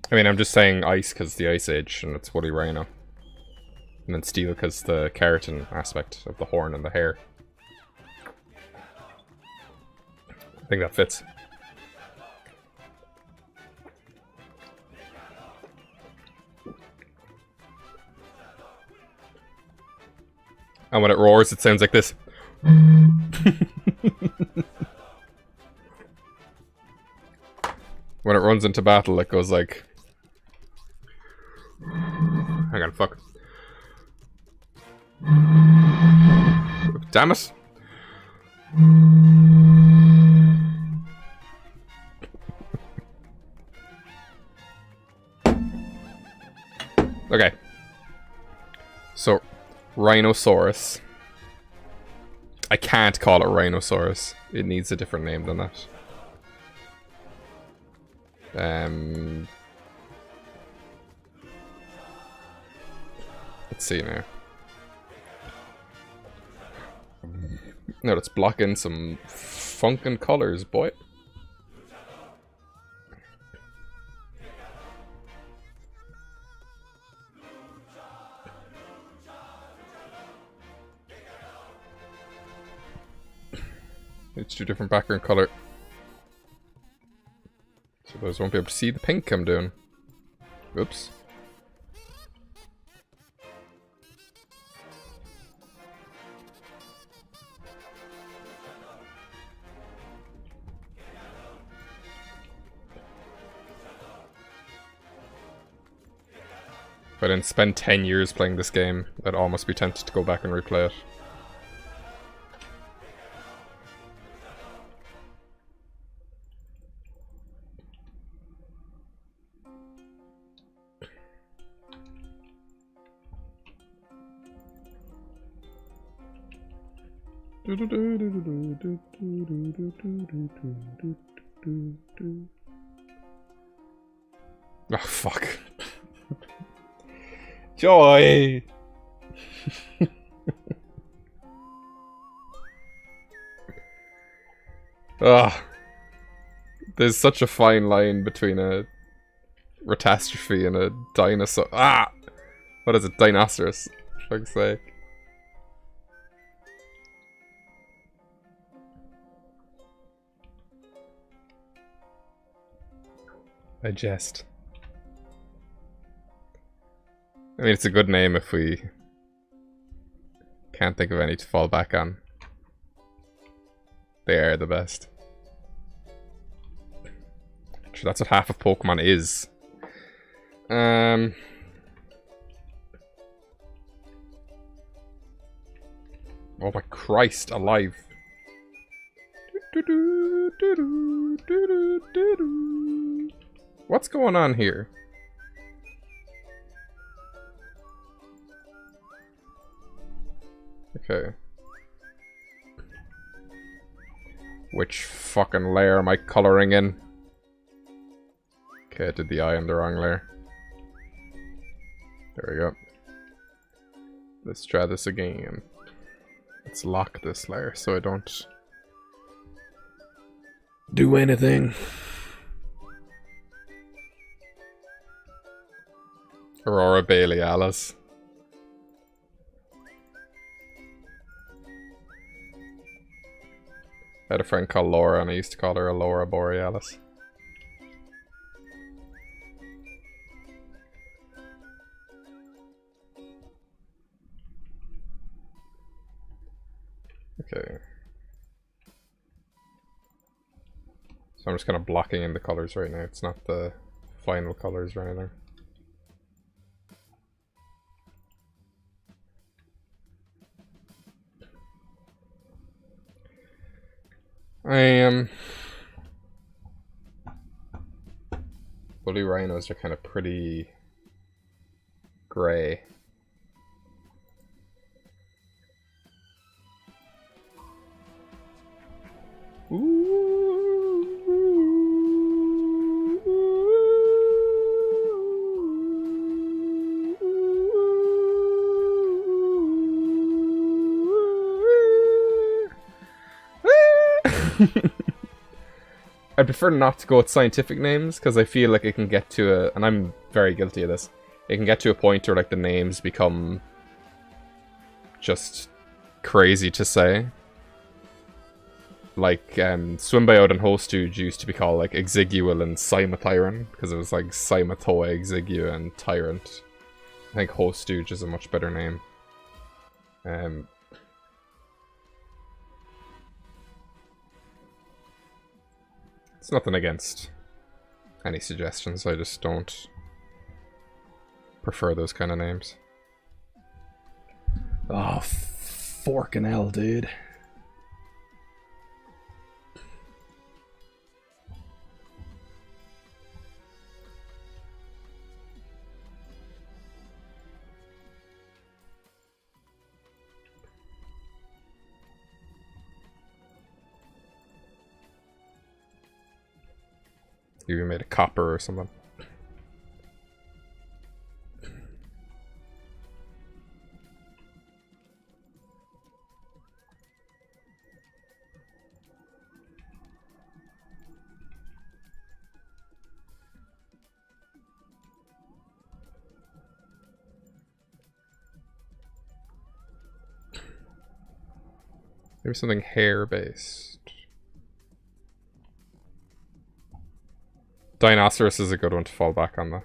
I mean, I'm just saying ice because the Ice Age, and it's Woolly Rhino. And then steel because the keratin aspect of the horn and the hair. I think that fits. And when it roars, it sounds like this. When it runs into battle, it goes like... Hang on, fuck. Damn it! Okay. So, Rhinosaurus. I can't call it Rhinosaurus. It needs a different name than that. Let's see now. No, let's block in some funkin' colors, boy. It's two different background color. So those won't be able to see the pink I'm doing. Oops. If I didn't spend 10 years playing this game, I'd almost be tempted to go back and replay it. Oh, fuck. Joy! Ah, there's such a fine line between a catastrophe and a dinosaur. Ah! What is it? Dinosaurus. For fuck's sake. I jest. I mean, it's a good name if we can't think of any to fall back on. They are the best. Sure, that's what half of Pokemon is. Oh my Christ, alive. What's going on here? Okay. Which fucking layer am I coloring in? Okay, I did the eye in the wrong layer. There we go. Let's try this again. Let's lock this layer so I don't do anything. Aurora Bailey Alice. I had a friend called Laura and I used to call her Aurora Borealis. Okay. So I'm just kind of blocking in the colors right now. It's not the final colors or anything. Woolly rhinos are kind of pretty grey. I prefer not to go with scientific names because I feel like it can get to a, and I'm very guilty of this, it can get to a point where like the names become just crazy to say. Like Swimbiode and Hostooge used to be called like Exigual and Cymathyron because it was like Cymatoa, Exigua, and Tyrant. I think Hostooge is a much better name. It's nothing against any suggestions, I just don't prefer those kind of names. Oh, forking hell, dude. You made a copper or something. Maybe something hair-based. Dinosaurus is a good one to fall back on, though.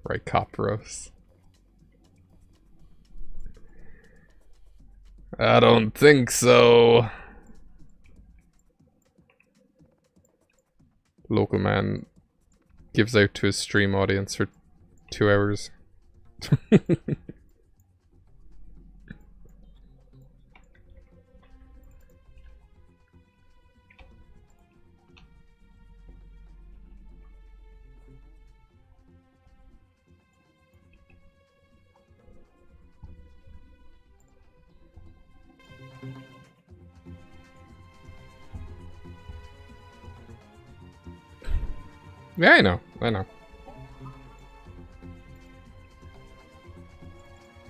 Right, Copros. I don't think so. Local man gives out to his stream audience for 2 hours. Yeah, I know.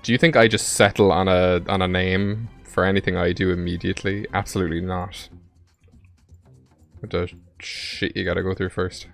Do you think I just settle on a name for anything I do immediately? Absolutely not. What the shit you gotta go through first?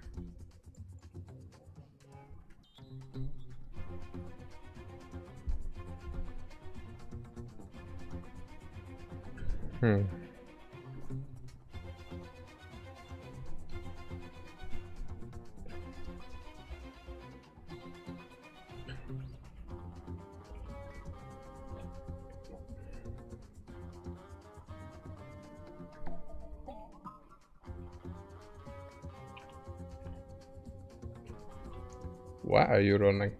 Why are you running?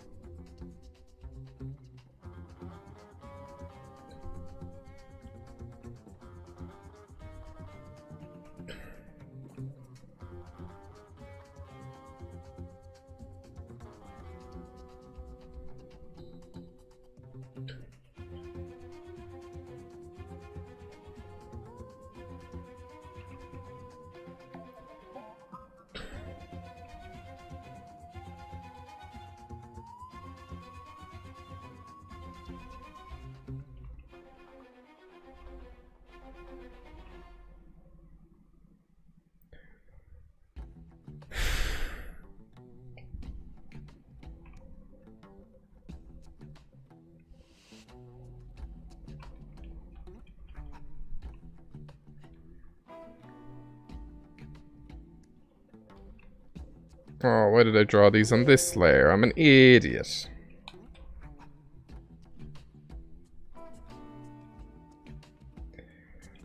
Oh, why did I draw these on this layer? I'm an idiot.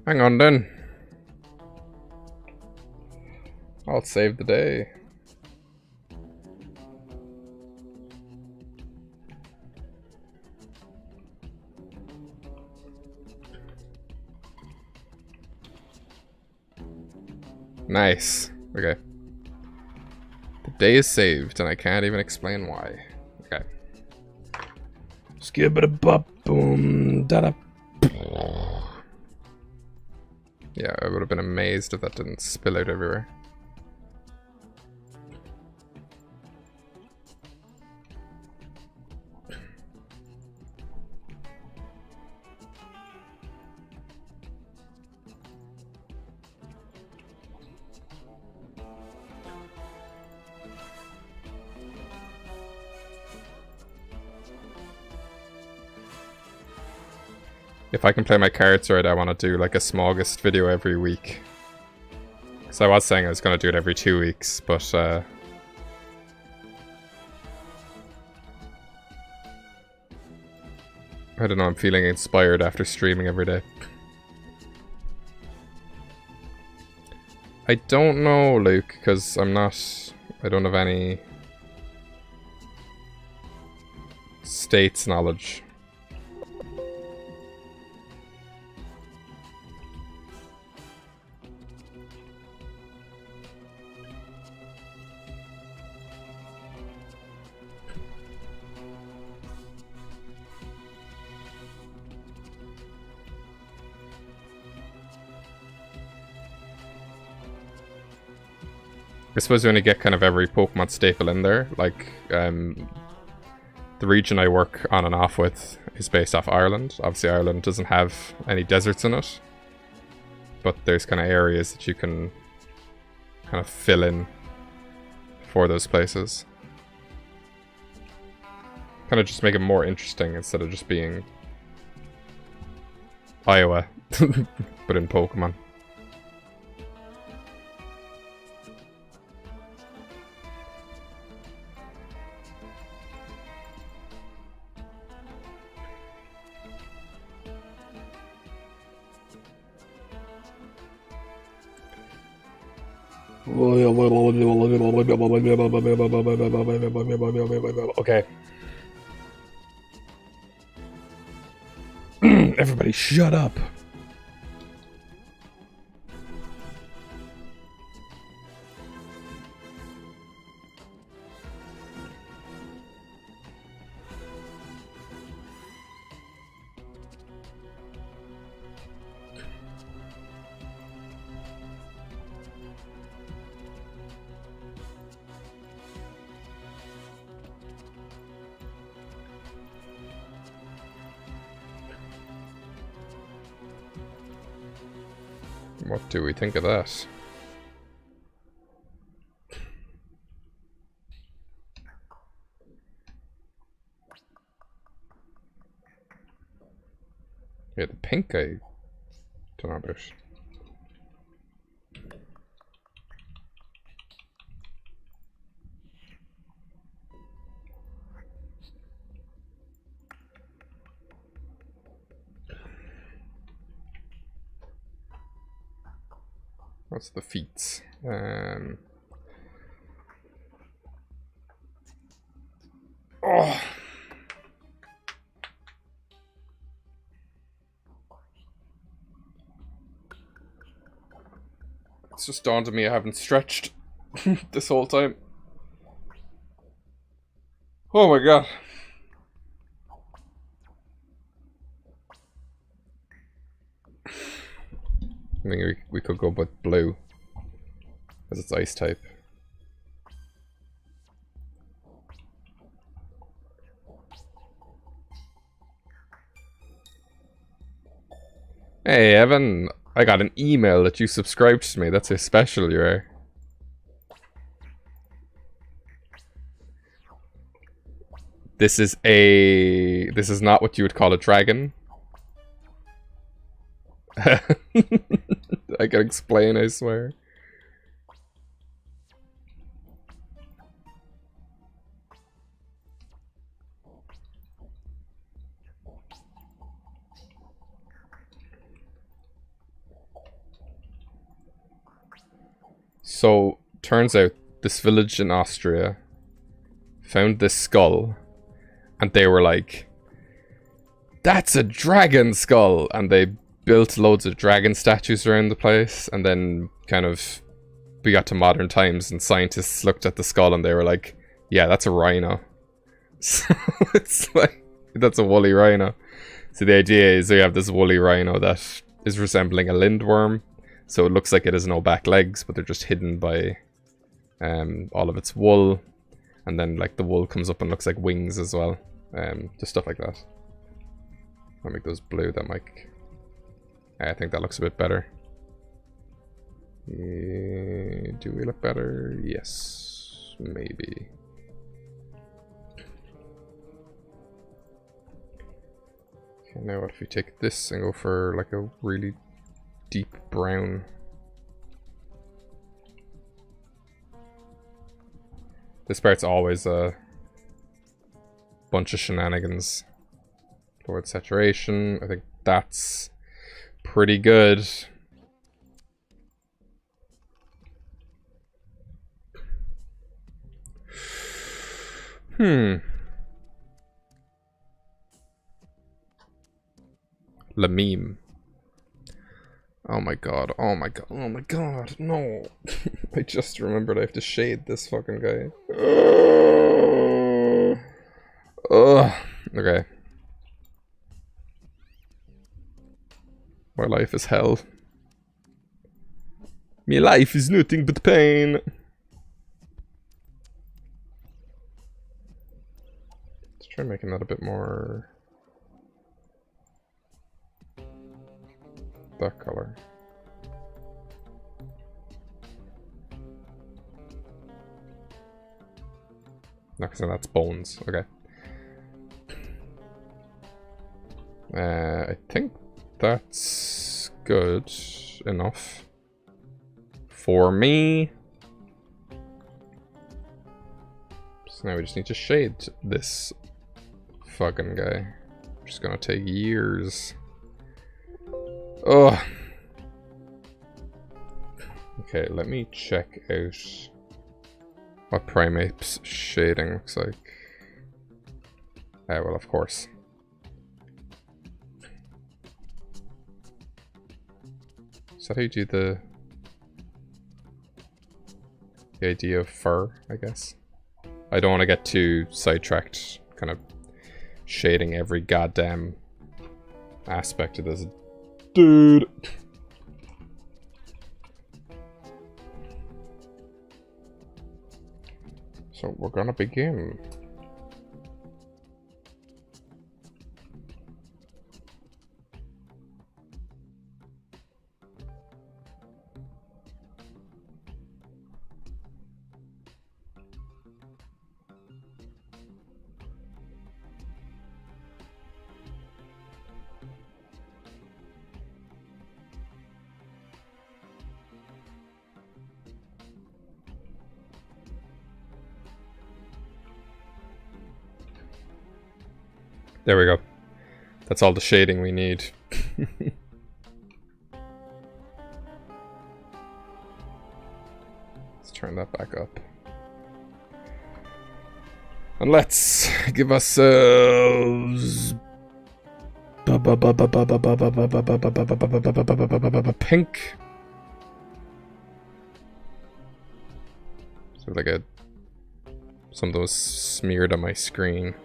Hang on then. I'll save the day. Nice. Okay. The day is saved, and I can't even explain why. Okay. Skip it a bop boom da da. Yeah, I would have been amazed if that didn't spill out everywhere. If I can play my cards right, I want to do like a Smaugust video every week. So I was saying I was going to do it every 2 weeks, but I don't know, I'm feeling inspired after streaming every day. I don't know, Luke, because I don't have any states knowledge. I suppose you only get kind of every Pokemon staple in there. Like, the region I work on and off with is based off Ireland. Obviously, Ireland doesn't have any deserts in it. But there's kind of areas that you can kind of fill in for those places. Kind of just make it more interesting instead of just being Iowa, but in Pokemon. Okay. Everybody shut up. What do we think of that? Yeah, the pink I don't know about. What's the feats? Oh. It's just dawned on me I haven't stretched this whole time. Oh my god. I think we could go with blue, because it's ice type. Hey Evan, I got an email that you subscribed to me. That's how special you are. This is not what you would call a dragon. I can explain, I swear. So, turns out this village in Austria found this skull, and they were like, that's a dragon skull! And they built loads of dragon statues around the place, and then kind of we got to modern times and scientists looked at the skull and they were like, yeah, that's a rhino. So it's like, that's a woolly rhino. So the idea is we have this woolly rhino that is resembling a lindworm, so it looks like it has no back legs, but they're just hidden by all of its wool, and then like the wool comes up and looks like wings as well. Just stuff like that. I'll make those blue. That might... I think that looks a bit better. Do we look better? Yes, maybe. Okay, now what if we take this and go for like a really deep brown? This part's always a bunch of shenanigans. Towards saturation, I think that's pretty good. Le meme. Oh my god, oh my god, oh my god, no. I just remembered I have to shade this fucking guy. Ugh. Okay. My life is hell. My life is nothing but pain. Let's try making that a bit more... that color. No, because that's bones. Okay. I think that's good enough for me. So now we just need to shade this fucking guy. Which is gonna take years. Oh. Okay, let me check out what Primate's shading looks like. Well, of course. Is that how you do the idea of fur, I guess? I don't want to get too sidetracked, kind of shading every goddamn aspect of this dude. So we're gonna begin. There we go. That's all the shading we need. Let's turn that back up. And let's give ourselves pink. So like something was smeared on my screen.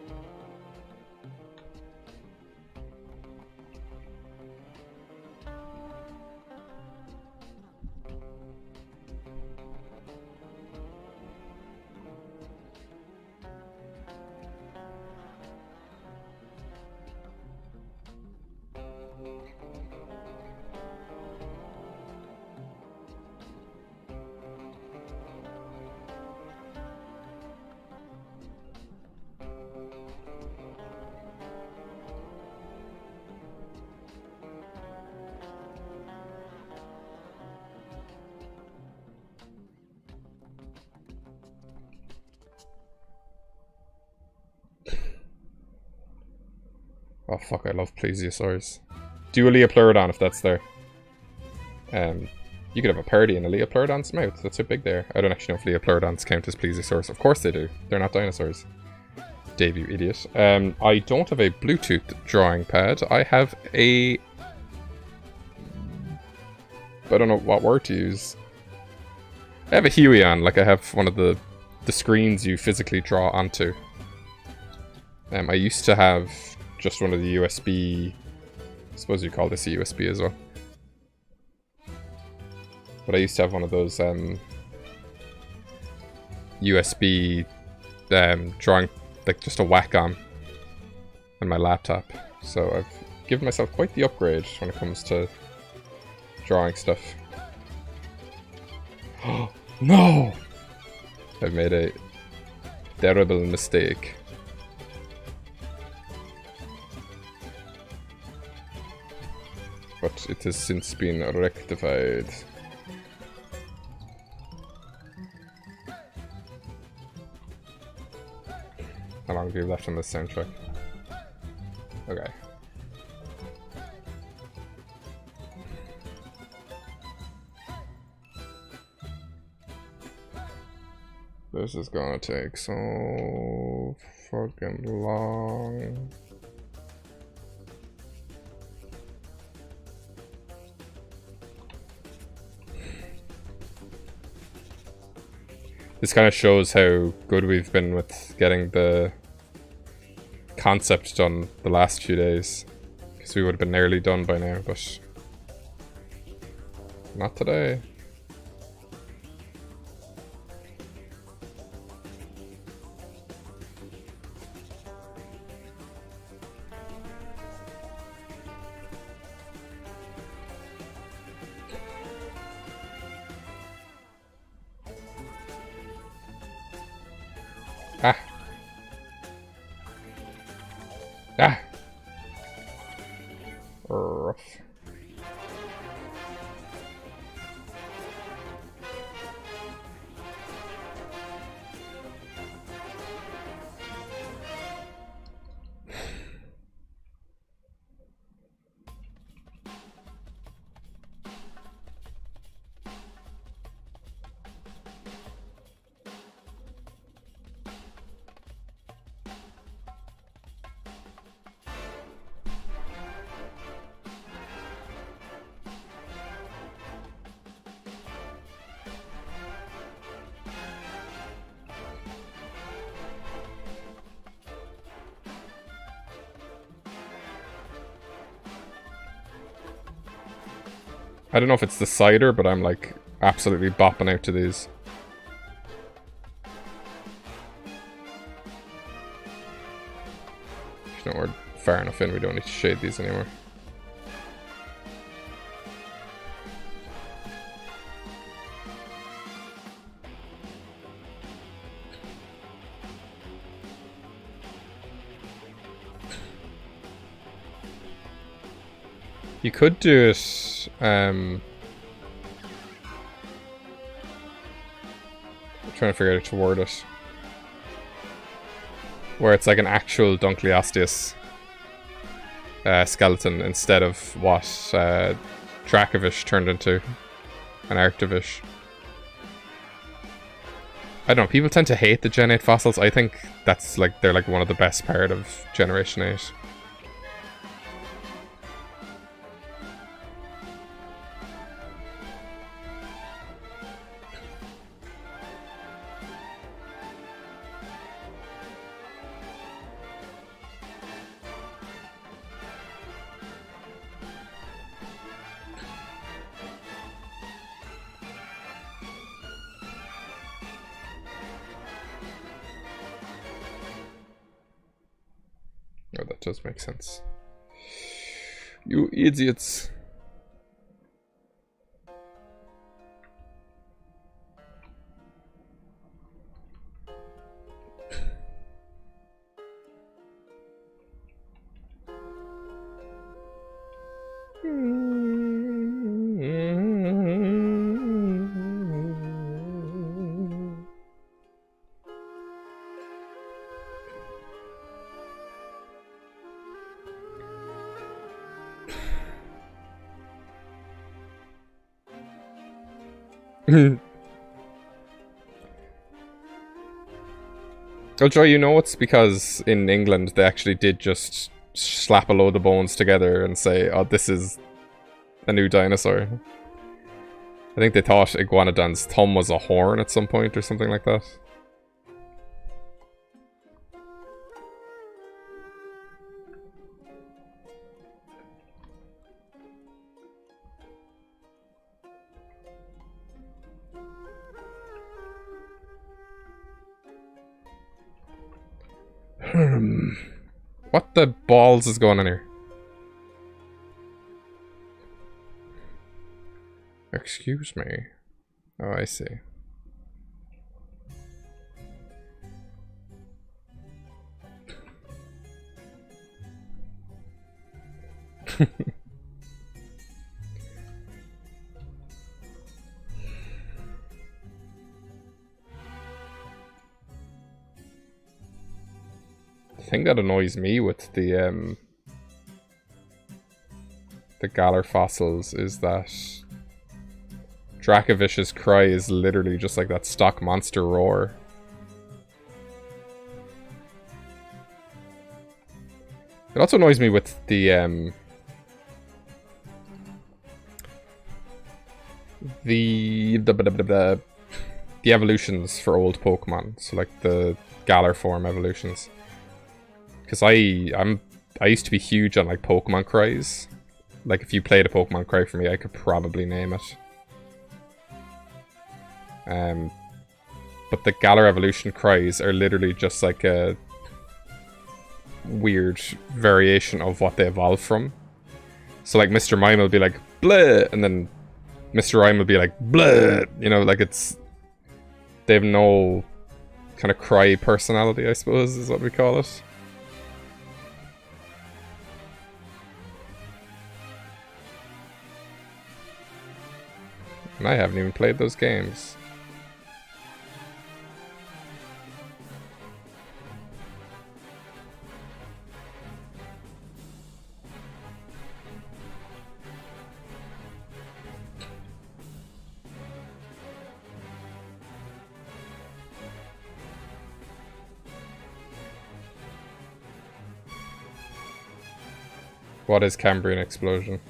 Oh fuck, I love plesiosaurs. Dually a pleurodon if that's there. You could have a parody in a Leopleurodon's mouth. That's so big there. I don't actually know if Leopleurodons count as plesiosaurs. Of course they do. They're not dinosaurs. Dave, you idiot. I don't have a Bluetooth drawing pad. I have a... I don't know what word to use. I have a Huion, like I have one of the screens you physically draw onto. I used to have just one of the USB... I suppose you call this a USB as well. But I used to have one of those USB drawing, like just a Wacom on my laptop. So I've given myself quite the upgrade when it comes to drawing stuff. Oh no! I've made a terrible mistake. But it has since been rectified. How long do you have left on this soundtrack? Okay. This is gonna take so fucking long. This kind of shows how good we've been with getting the concept done the last few days. Because we would have been nearly done by now, but not today. Ah. Ah. Rough. I don't know if it's the cider, but I'm like absolutely bopping out to these. You know, we're far enough in, we don't need to shade these anymore. You could do it, I'm trying to figure out how to word it. Where it's like an actual Dunkleosteus skeleton instead of what Dracovish turned into, an Arctovish. I don't know, people tend to hate the Gen 8 fossils. I think that's like, they're like one of the best part of Generation 8. Oh, that does make sense. You idiots. Oh, Joy, you know it's because in England they actually did just slap a load of bones together and say, oh, this is a new dinosaur. I think they thought Iguanodon's thumb was a horn at some point or something like that. What the balls is going on here? Excuse me. Oh, I see. The thing that annoys me with the Galar fossils is that Dracovich's cry is literally just like that stock monster roar. It also annoys me with the evolutions for old Pokemon, so like the Galar form evolutions. Because I used to be huge on like Pokemon cries. Like if you played a Pokemon cry for me, I could probably name it. But the Galar evolution cries are literally just like a weird variation of what they evolved from. So like Mr. Mime will be like bleh, and then Mr. Rhyme will be like bleh. You know, like they have no kind of cry personality, I suppose, is what we call it. And I haven't even played those games. What is Cambrian explosion?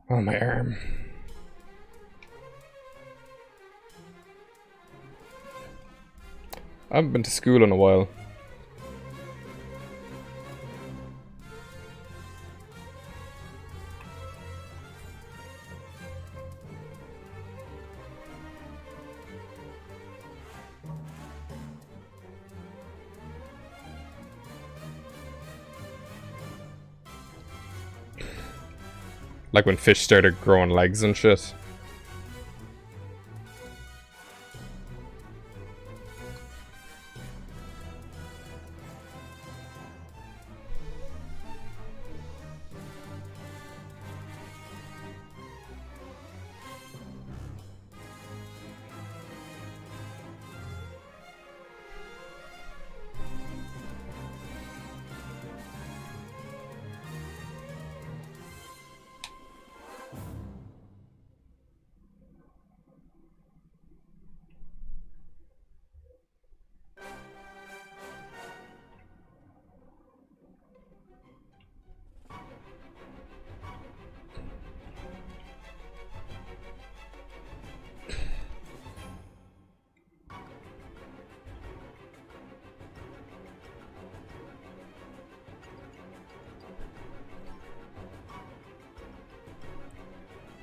Oh, my arm. I haven't been to school in a while. Like when fish started growing legs and shit.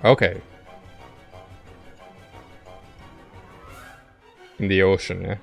Okay. In the ocean, yeah.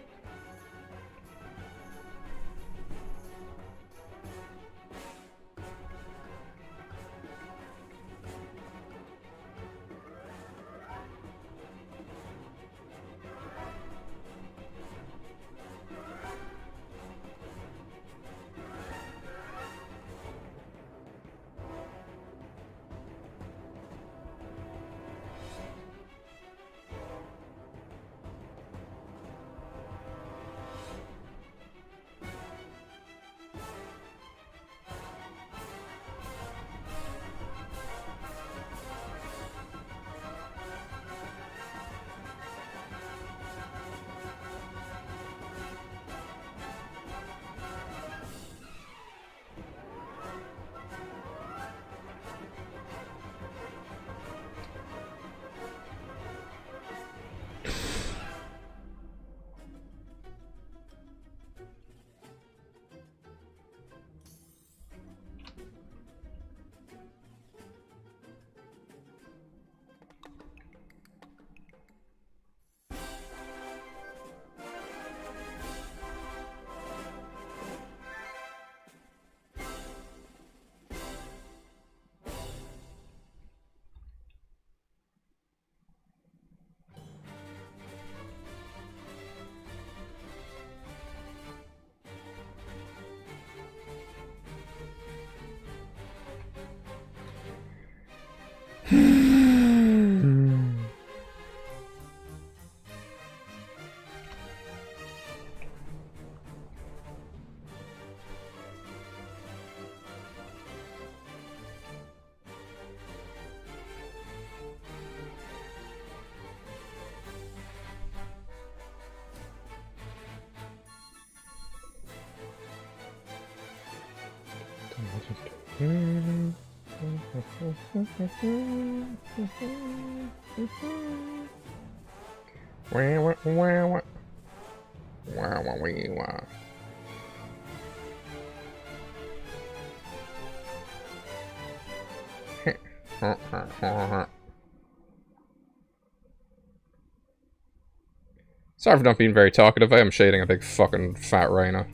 Sorry for not being very talkative. I am shading a big fucking fat rhino.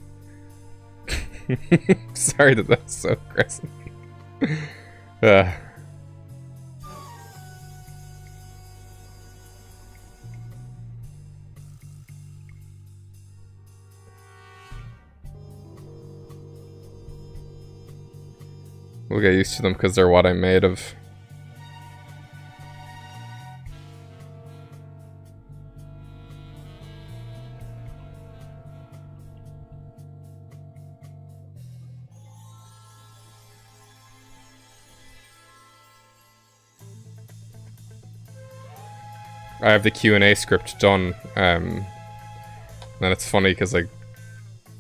Sorry that that's so aggressive. We'll get used to them because they're what I'm made of. I have the Q&A script done, and it's funny because like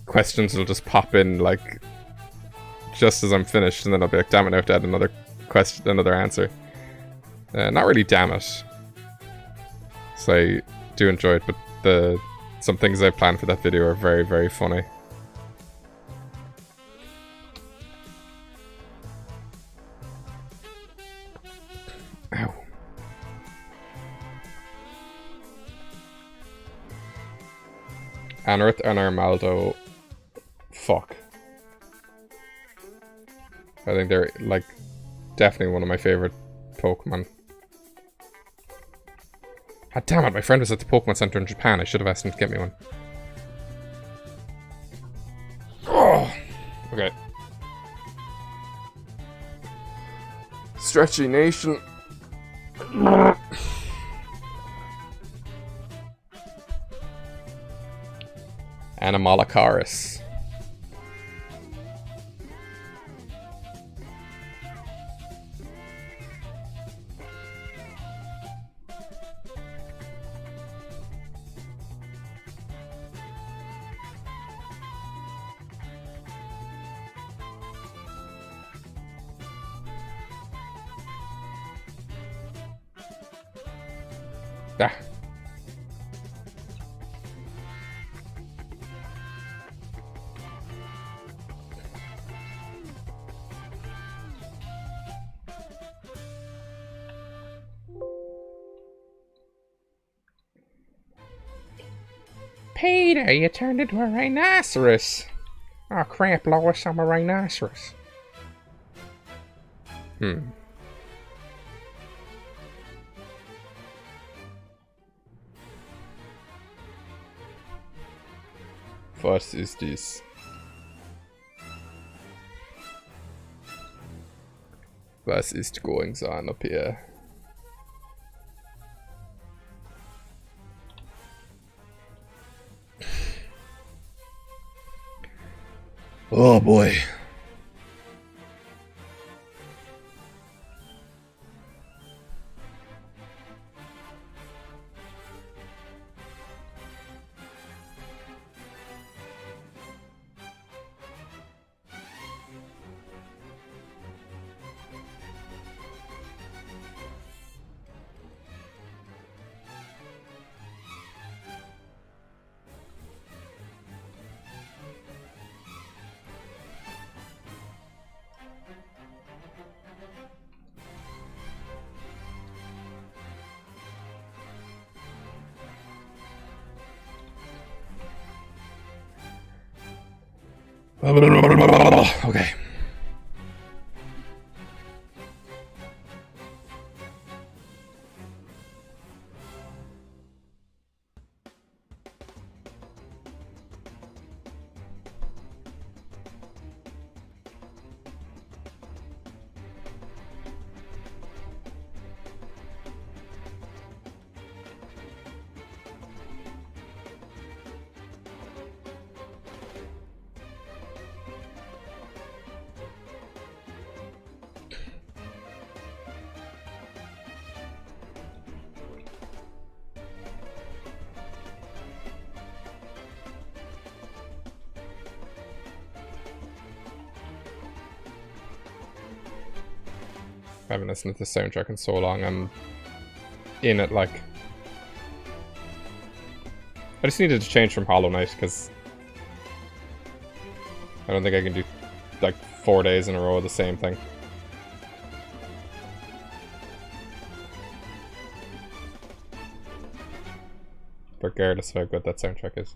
questions will just pop in like just as I'm finished, and then I'll be like, damn it, I have to add another question, another answer. Not really damn it. So I do enjoy it, but some things I planned for that video are very, very funny. Ow. Anorith and Armaldo. Fuck. I think they're, like, definitely one of my favorite Pokemon. God damn it, my friend was at the Pokemon Center in Japan. I should have asked him to get me one. Oh, okay. Stretchy Nation. Animalacaris. Ah. Peter, you turned into a rhinoceros. Oh crap, Lois, I'm a rhinoceros. Was ist dies? Was ist going on up here? Oh boy. Okay. I haven't listened to the soundtrack in so long. I'm in it like... I just needed to change from Hollow Knight because I don't think I can do like 4 days in a row of the same thing. Regardless of how good that soundtrack is.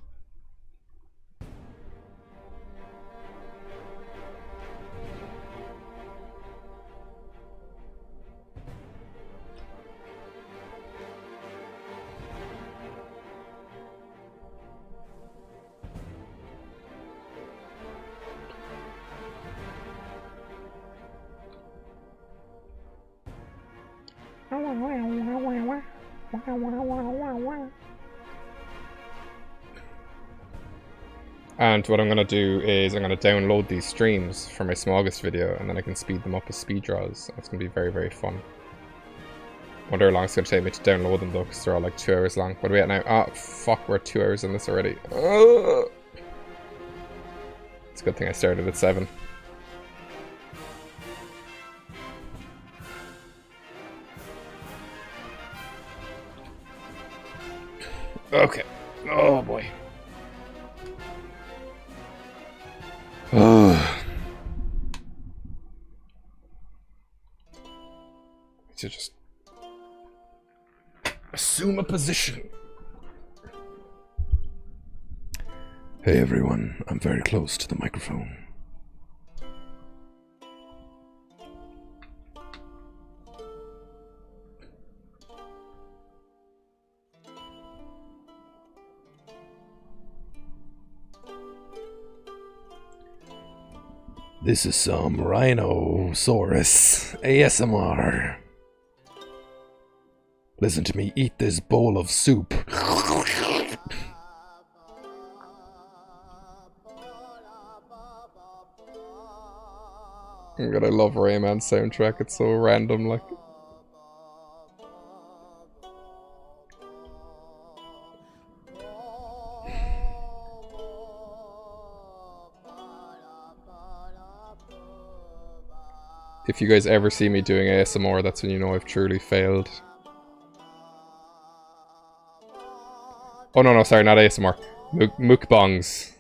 And what I'm going to do is I'm going to download these streams for my Smaugust video, and then I can speed them up as speed draws. It's going to be very, very fun. Wonder how long it's going to take me to download them though, because they're all like 2 hours long. What are we at now? Oh, fuck, we're 2 hours in this already. It's a good thing I started at 7. Okay. Oh boy. To just assume a position. Hey everyone, I'm very close to the microphone. This is some Rhinosaurus ASMR. Listen to me eat this bowl of soup. Oh my god, I love Rayman's soundtrack, it's so random, like. If you guys ever see me doing ASMR, that's when you know I've truly failed. Oh no, sorry, not ASMR. Mukbangs.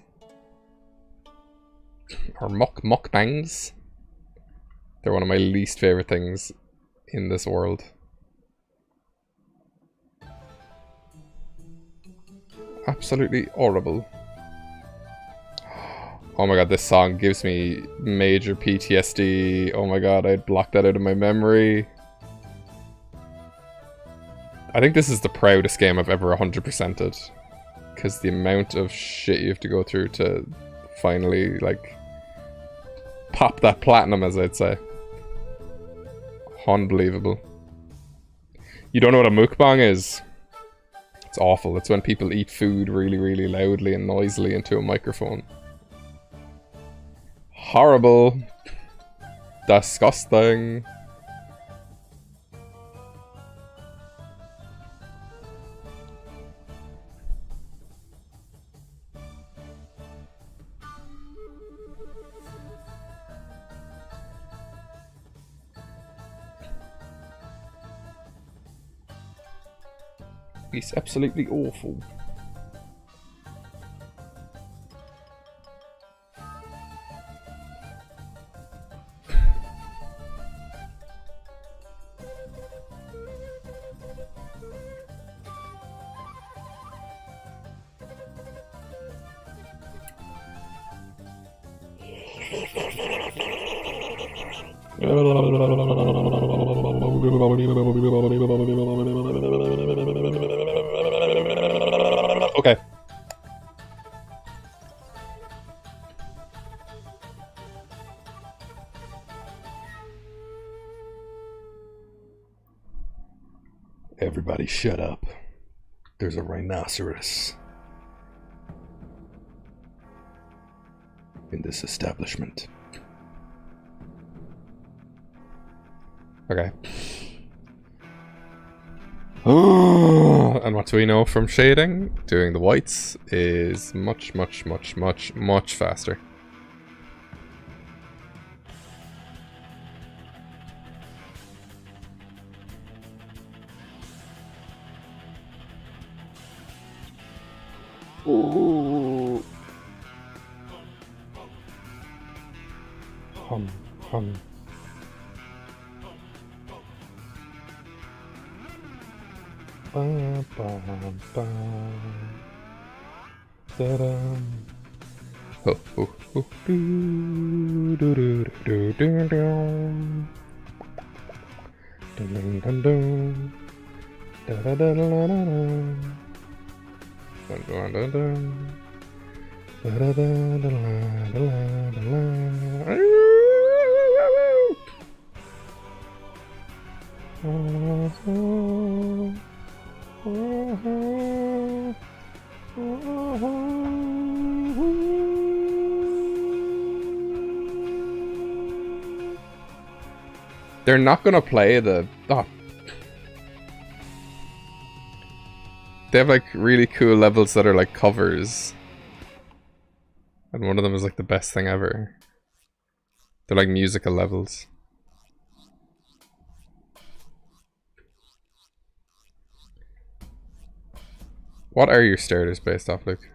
Or mukbangs. They're one of my least favorite things in this world. Absolutely horrible. Oh my god, this song gives me major PTSD. Oh my god, I'd blocked that out of my memory. I think this is the proudest game I've ever 100%ed. Because the amount of shit you have to go through to finally, like, pop that platinum, as I'd say. Unbelievable. You don't know what a mukbang is? It's awful. It's when people eat food really, really loudly and noisily into a microphone. Horrible. Disgusting. It's absolutely awful. Okay. Everybody shut up. There's a rhinoceros in this establishment. Okay. And what do we know from shading? Doing the whites is much faster. hum, hum. Ba, ba, ba. Da-dum. Oh, oh, oh. Do, do, do, do, do, do. Dun, dun, dun, dun. Da, da, da, da, da, da. Dun, dun, dun, dun. Da, da, da, da, da, da, da, da. They're not gonna play the... Oh. They have like really cool levels that are like covers. And one of them is like the best thing ever. They're like musical levels. What are your starters based off, Luke?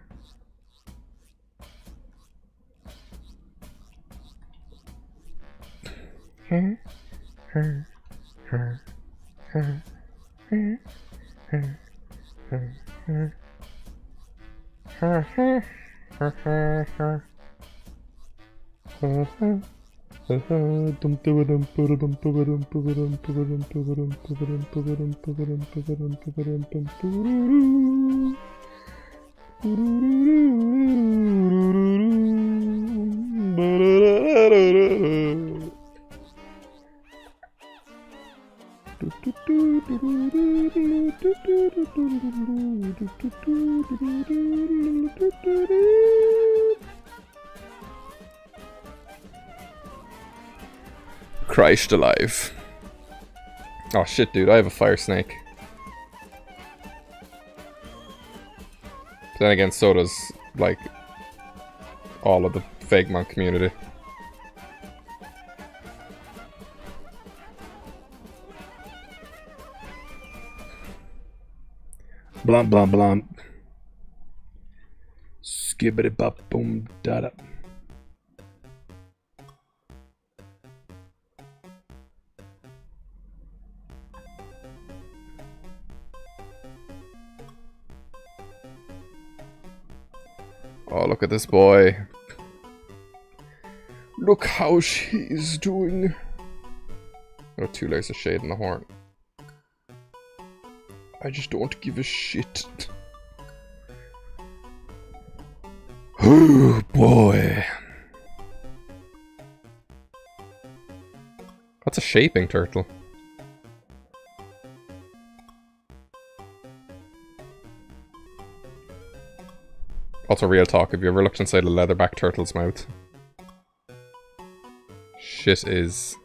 Christ alive. Oh shit, dude, I have a fire snake. Then again, so does, like, all of the Fakemon community. Blump, blump, blump. Skibbity bop boom da da. Oh, look at this boy. Look how she's doing. Oh, 2 layers of shade in the horn. I just don't give a shit. Oh boy. That's a shaping turtle. Also, real talk, have you ever looked inside a leatherback turtle's mouth? Shit is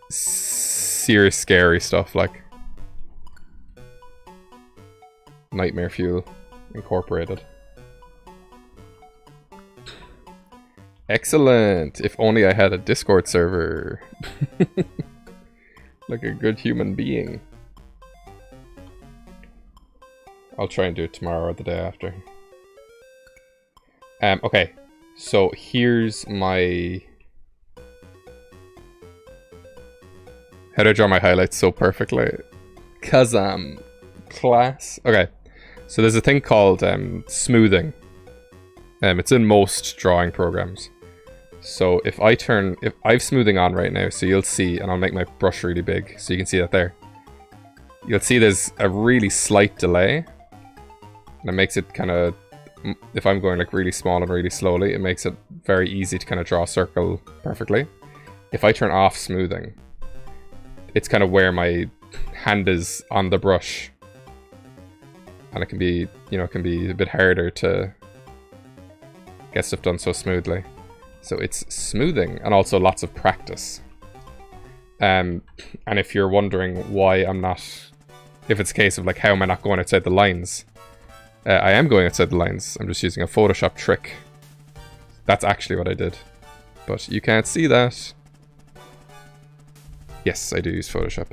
serious scary stuff, like. Nightmare fuel incorporated. Excellent! If only I had a Discord server. Like a good human being. I'll try and do it tomorrow or the day after. Okay. So here's my... How do I draw my highlights so perfectly? 'Cause I'm class. Okay. So there's a thing called smoothing. It's in most drawing programs. So if I've smoothing on right now, so you'll see, and I'll make my brush really big so you can see that there. You'll see there's a really slight delay. And it makes it kind of, if I'm going like really small and really slowly, it makes it very easy to kind of draw a circle perfectly. If I turn off smoothing, it's kind of where my hand is on the brush. And it can be, you know, it can be a bit harder to get stuff done so smoothly. So it's smoothing and also lots of practice. And if you're wondering why I'm not, if it's a case of like, how am I not going outside the lines? I am going outside the lines. I'm just using a Photoshop trick. That's actually what I did. But you can't see that. Yes, I do use Photoshop.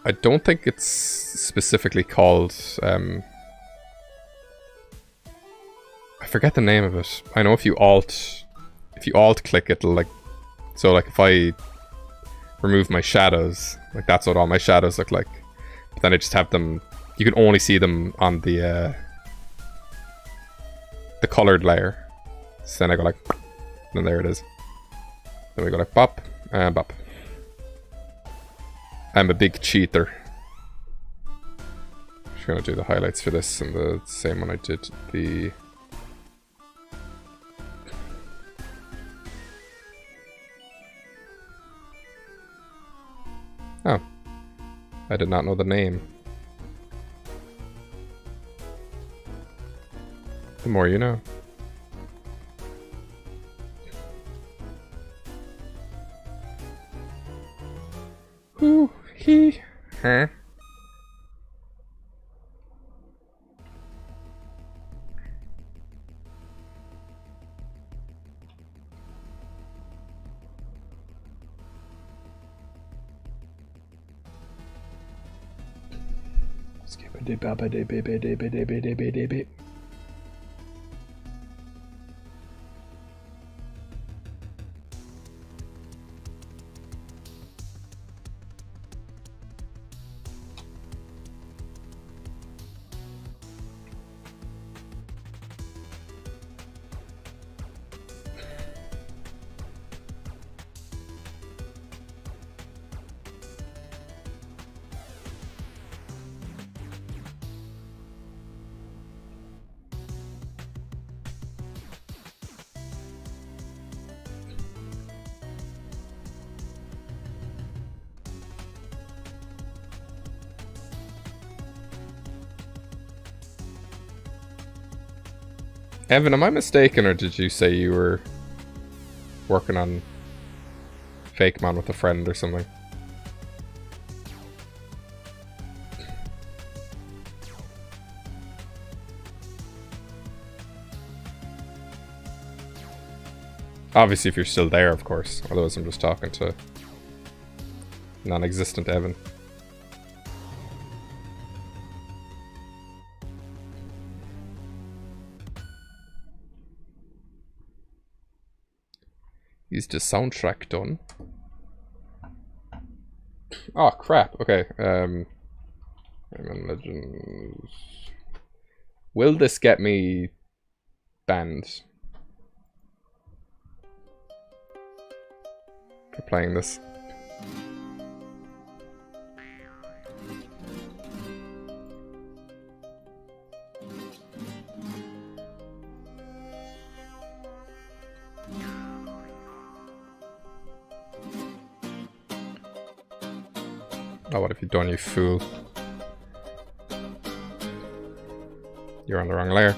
I don't think it's specifically called forget the name of it. I know if you alt click, it'll like, so like if I remove my shadows, like that's what all my shadows look like. But then I just have them, you can only see them on the colored layer. So then I go like, and there it is. Then we go like bop and bop. I'm a big cheater. Just gonna do the highlights for this and the same one I did the. Oh, I did not know the name. The more you know. Hoo hee huh. Evan, am I mistaken, or did you say you were working on Fakemon with a friend or something? Obviously, if you're still there, of course. Otherwise, I'm just talking to non-existent Evan. Is the soundtrack done? Oh crap, okay. Rayman Legends. Will this get me banned for playing this? Oh, what have you done, you fool? You're on the wrong layer.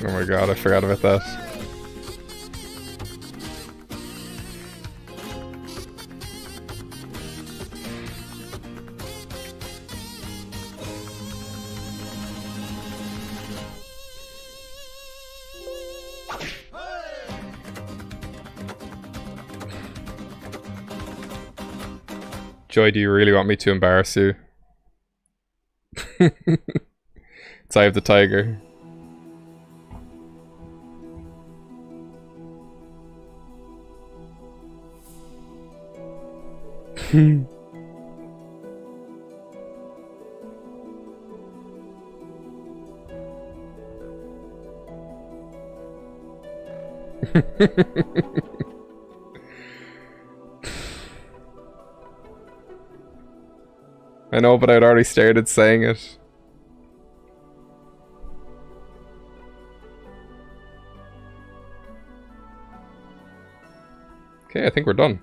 Oh my god, I forgot about that. Joy, do you really want me to embarrass you? It's Eye of the Tiger. I know, but I'd already started saying it. Okay, I think we're done.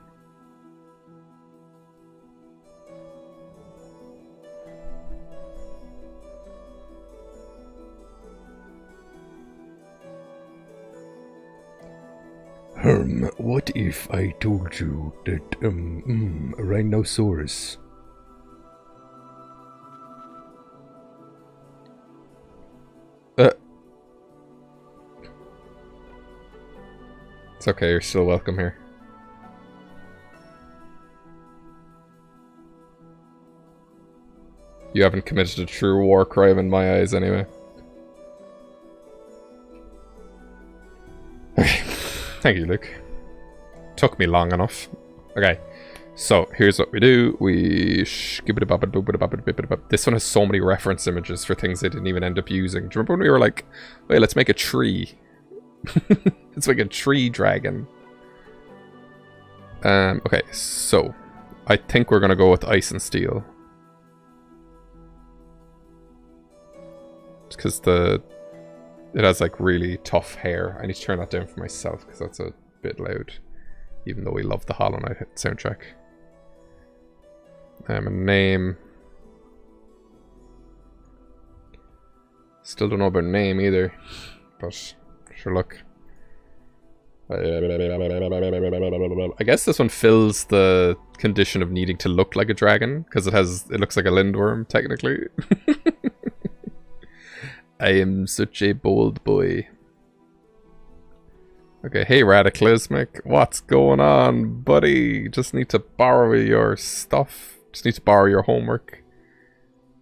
What if I told you that, a rhinoceros... It's okay, you're still welcome here. You haven't committed a true war crime in my eyes, anyway. Okay. Thank you, Luke. Took me long enough. Okay. So, here's what we do. This one has so many reference images for things they didn't even end up using. Do you remember when we were like, wait, let's make a tree? It's like a tree dragon. Okay, so I think we're gonna go with ice and steel. It's because it has like really tough hair. I need to turn that down for myself because that's a bit loud. Even though we love the Hollow Knight soundtrack. A name. Still don't know about name either. But sure, look. I guess this one fills the condition of needing to look like a dragon because it looks like a lindworm technically. I am such a bold boy. Okay, hey Radicalismic, what's going on, buddy? Just need to borrow your stuff. Just need to borrow your homework.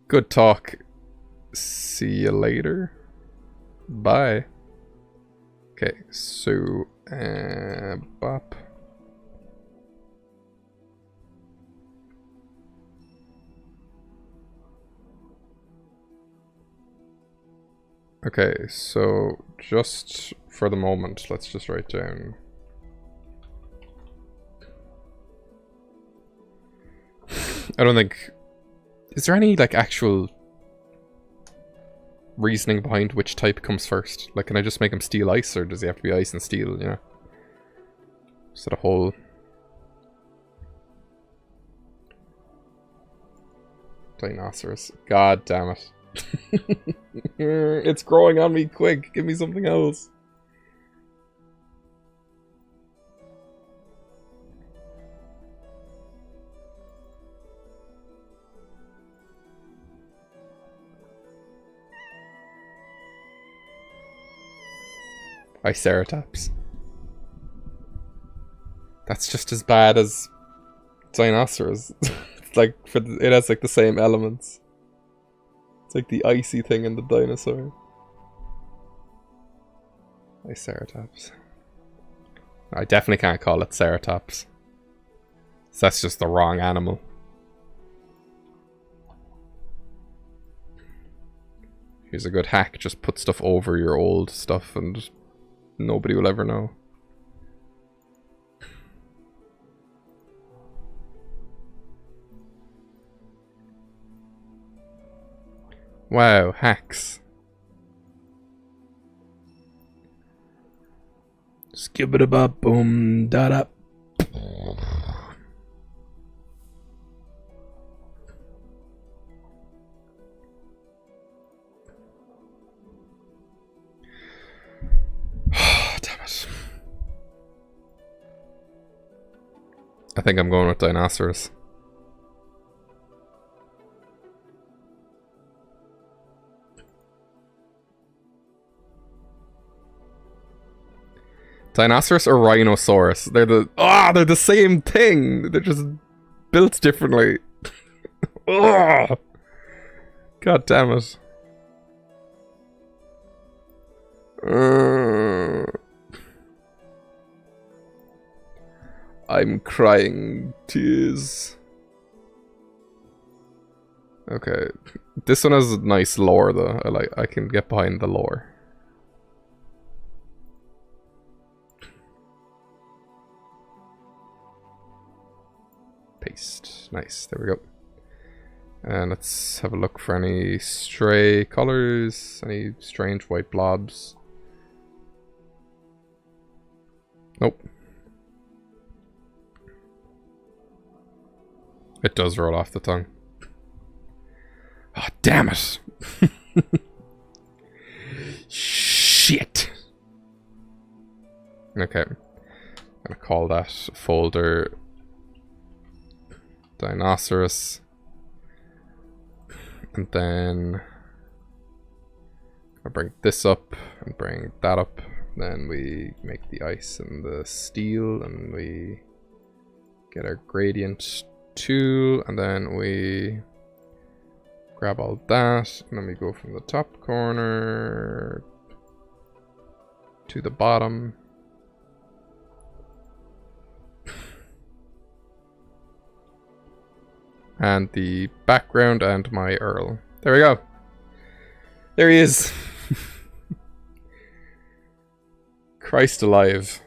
Good talk. See you later. Bye. Okay, so bop. Okay, so just for the moment, let's just write down. I don't think... Is there any, like, actual reasoning behind which type comes first? Like, can I just make him steel ice, or does he have to be ice and steel, you know? Is that a whole... Dinosaurus. God damn it. It's growing on me, quick! Give me something else! Triceratops. That's just as bad as Dinosaurs. It's like it has like the same elements. It's like the icy thing in the dinosaur. Triceratops. I definitely can't call it Ceratops. So that's just the wrong animal. Here's a good hack. Just put stuff over your old stuff and nobody will ever know. Wow, hacks. Skip it about boom da da. Damn it. I think I'm going with Dinosaurs. Dinosaurus or Rhinoceros? They're the same thing. They're just built differently. God damn it. I'm crying tears. Okay, this one has nice lore though. I can get behind the lore. Paste. Nice. There we go. And let's have a look for any stray colors, any strange white blobs. Nope. It does roll off the tongue. Oh, damn it! Shit! Okay. gonna call that folder Dinosaurus. And then I'll bring this up and bring that up. Then we make the ice and the steel, and we get our gradient tool, and then we grab all that, and then we go from the top corner to the bottom. And the background and my Earl. There we go. There he is. Christ alive.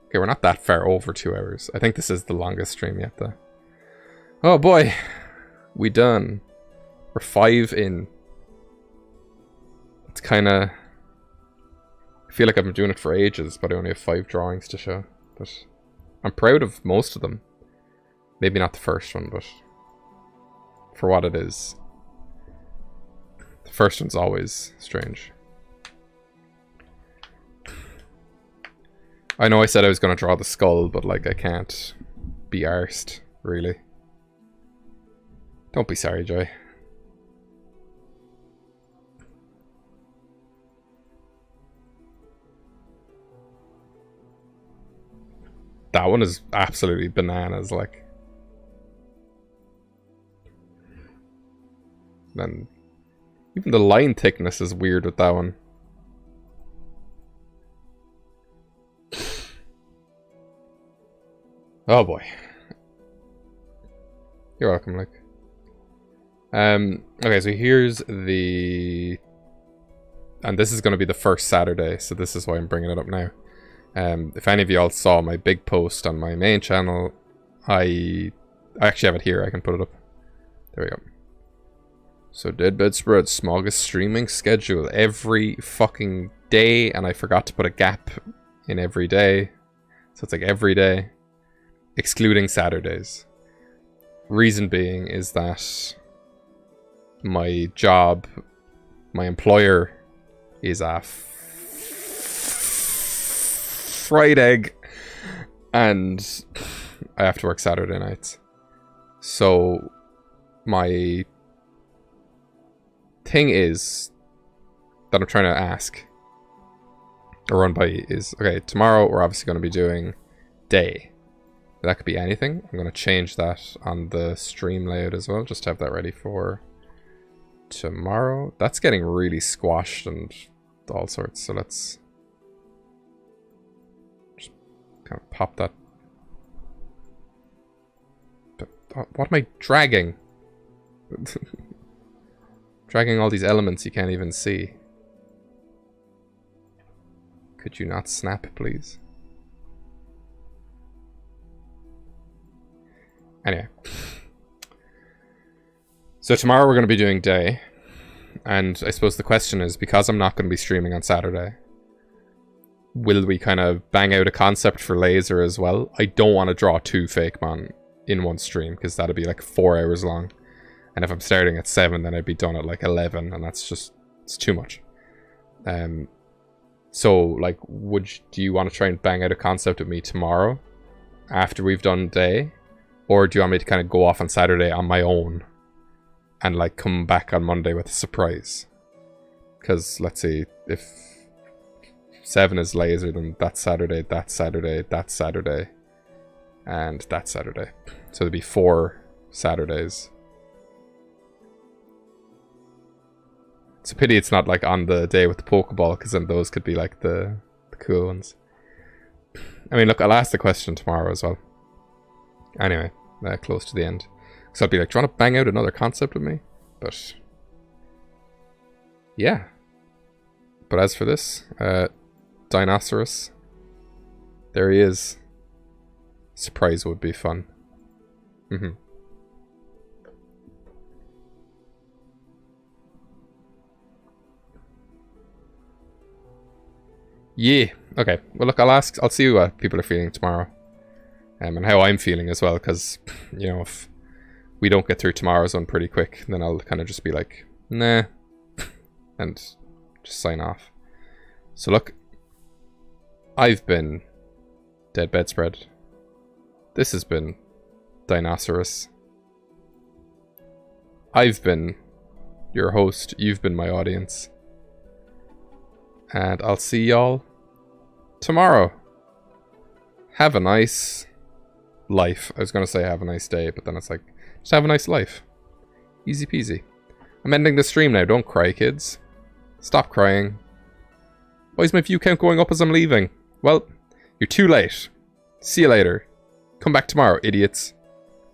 Okay, we're not that far over 2 hours. I think this is the longest stream yet, though. Oh boy. We done. We're 5 in. It's kind of... I feel like I've been doing it for ages, but I only have 5 drawings to show. But I'm proud of most of them. Maybe not the first one, but for what it is. The first one's always strange. I know I said I was going to draw the skull, but like I can't be arsed, really. Don't be sorry, Joy. That one is absolutely bananas, like. Then even the line thickness is weird with that one. Oh boy. You're welcome, like. Okay, so here's the... And this is going to be the first Saturday, so this is why I'm bringing it up now. If any of y'all saw my big post on my main channel, I actually have it here, I can put it up. There we go. So DeadBedInstead Smaugust streaming schedule every fucking day, and I forgot to put a gap in every day. So it's like every day, excluding Saturdays. Reason being is that my job, my employer is a fried egg, and I have to work Saturday nights. So my thing is that I'm trying to ask or run by is, okay, tomorrow we're obviously going to be doing day. That could be anything. I'm going to change that on the stream layout as well, just to have that ready for tomorrow. That's getting really squashed and all sorts, so let's just kind of pop that. What am I dragging? Dragging all these elements you can't even see. Could you not snap, please? Anyway. So tomorrow we're going to be doing day. And I suppose the question is, because I'm not going to be streaming on Saturday, will we kind of bang out a concept for laser as well? I don't want to draw 2 Fakemon in one stream, because that'd be like 4 hours long. And if I'm starting at 7, then I'd be done at like 11, and that's just, it's too much. So, like, do you want to try and bang out a concept with me tomorrow, after we've done day? Or do you want me to kind of go off on Saturday on my own, and like come back on Monday with a surprise? Because, let's see, if 7 is laser, then that's Saturday, that's Saturday, that's Saturday, and that's Saturday. So there'd be 4 Saturdays. It's a pity it's not like on the day with the Pokeball, because then those could be like the cool ones. I mean, look, I'll ask the question tomorrow as well. Anyway, close to the end. So I'll be like, do you want to bang out another concept with me? But yeah. But as for this, Dinosaurus, there he is. Surprise would be fun. Yeah. Okay. Well, look, I'll see what people are feeling tomorrow. And how I'm feeling as well, because, you know, if we don't get through tomorrow's one pretty quick, then I'll kind of just be like, nah, and just sign off. So look, I've been DeadBedInstead. This has been Dinosaurus. I've been your host. You've been my audience. And I'll see y'all tomorrow. Have a nice life. I was going to say have a nice day, but then it's like, just have a nice life. Easy peasy. I'm ending the stream now. Don't cry, kids. Stop crying. Why is my view count going up as I'm leaving? Well, you're too late. See you later. Come back tomorrow, idiots.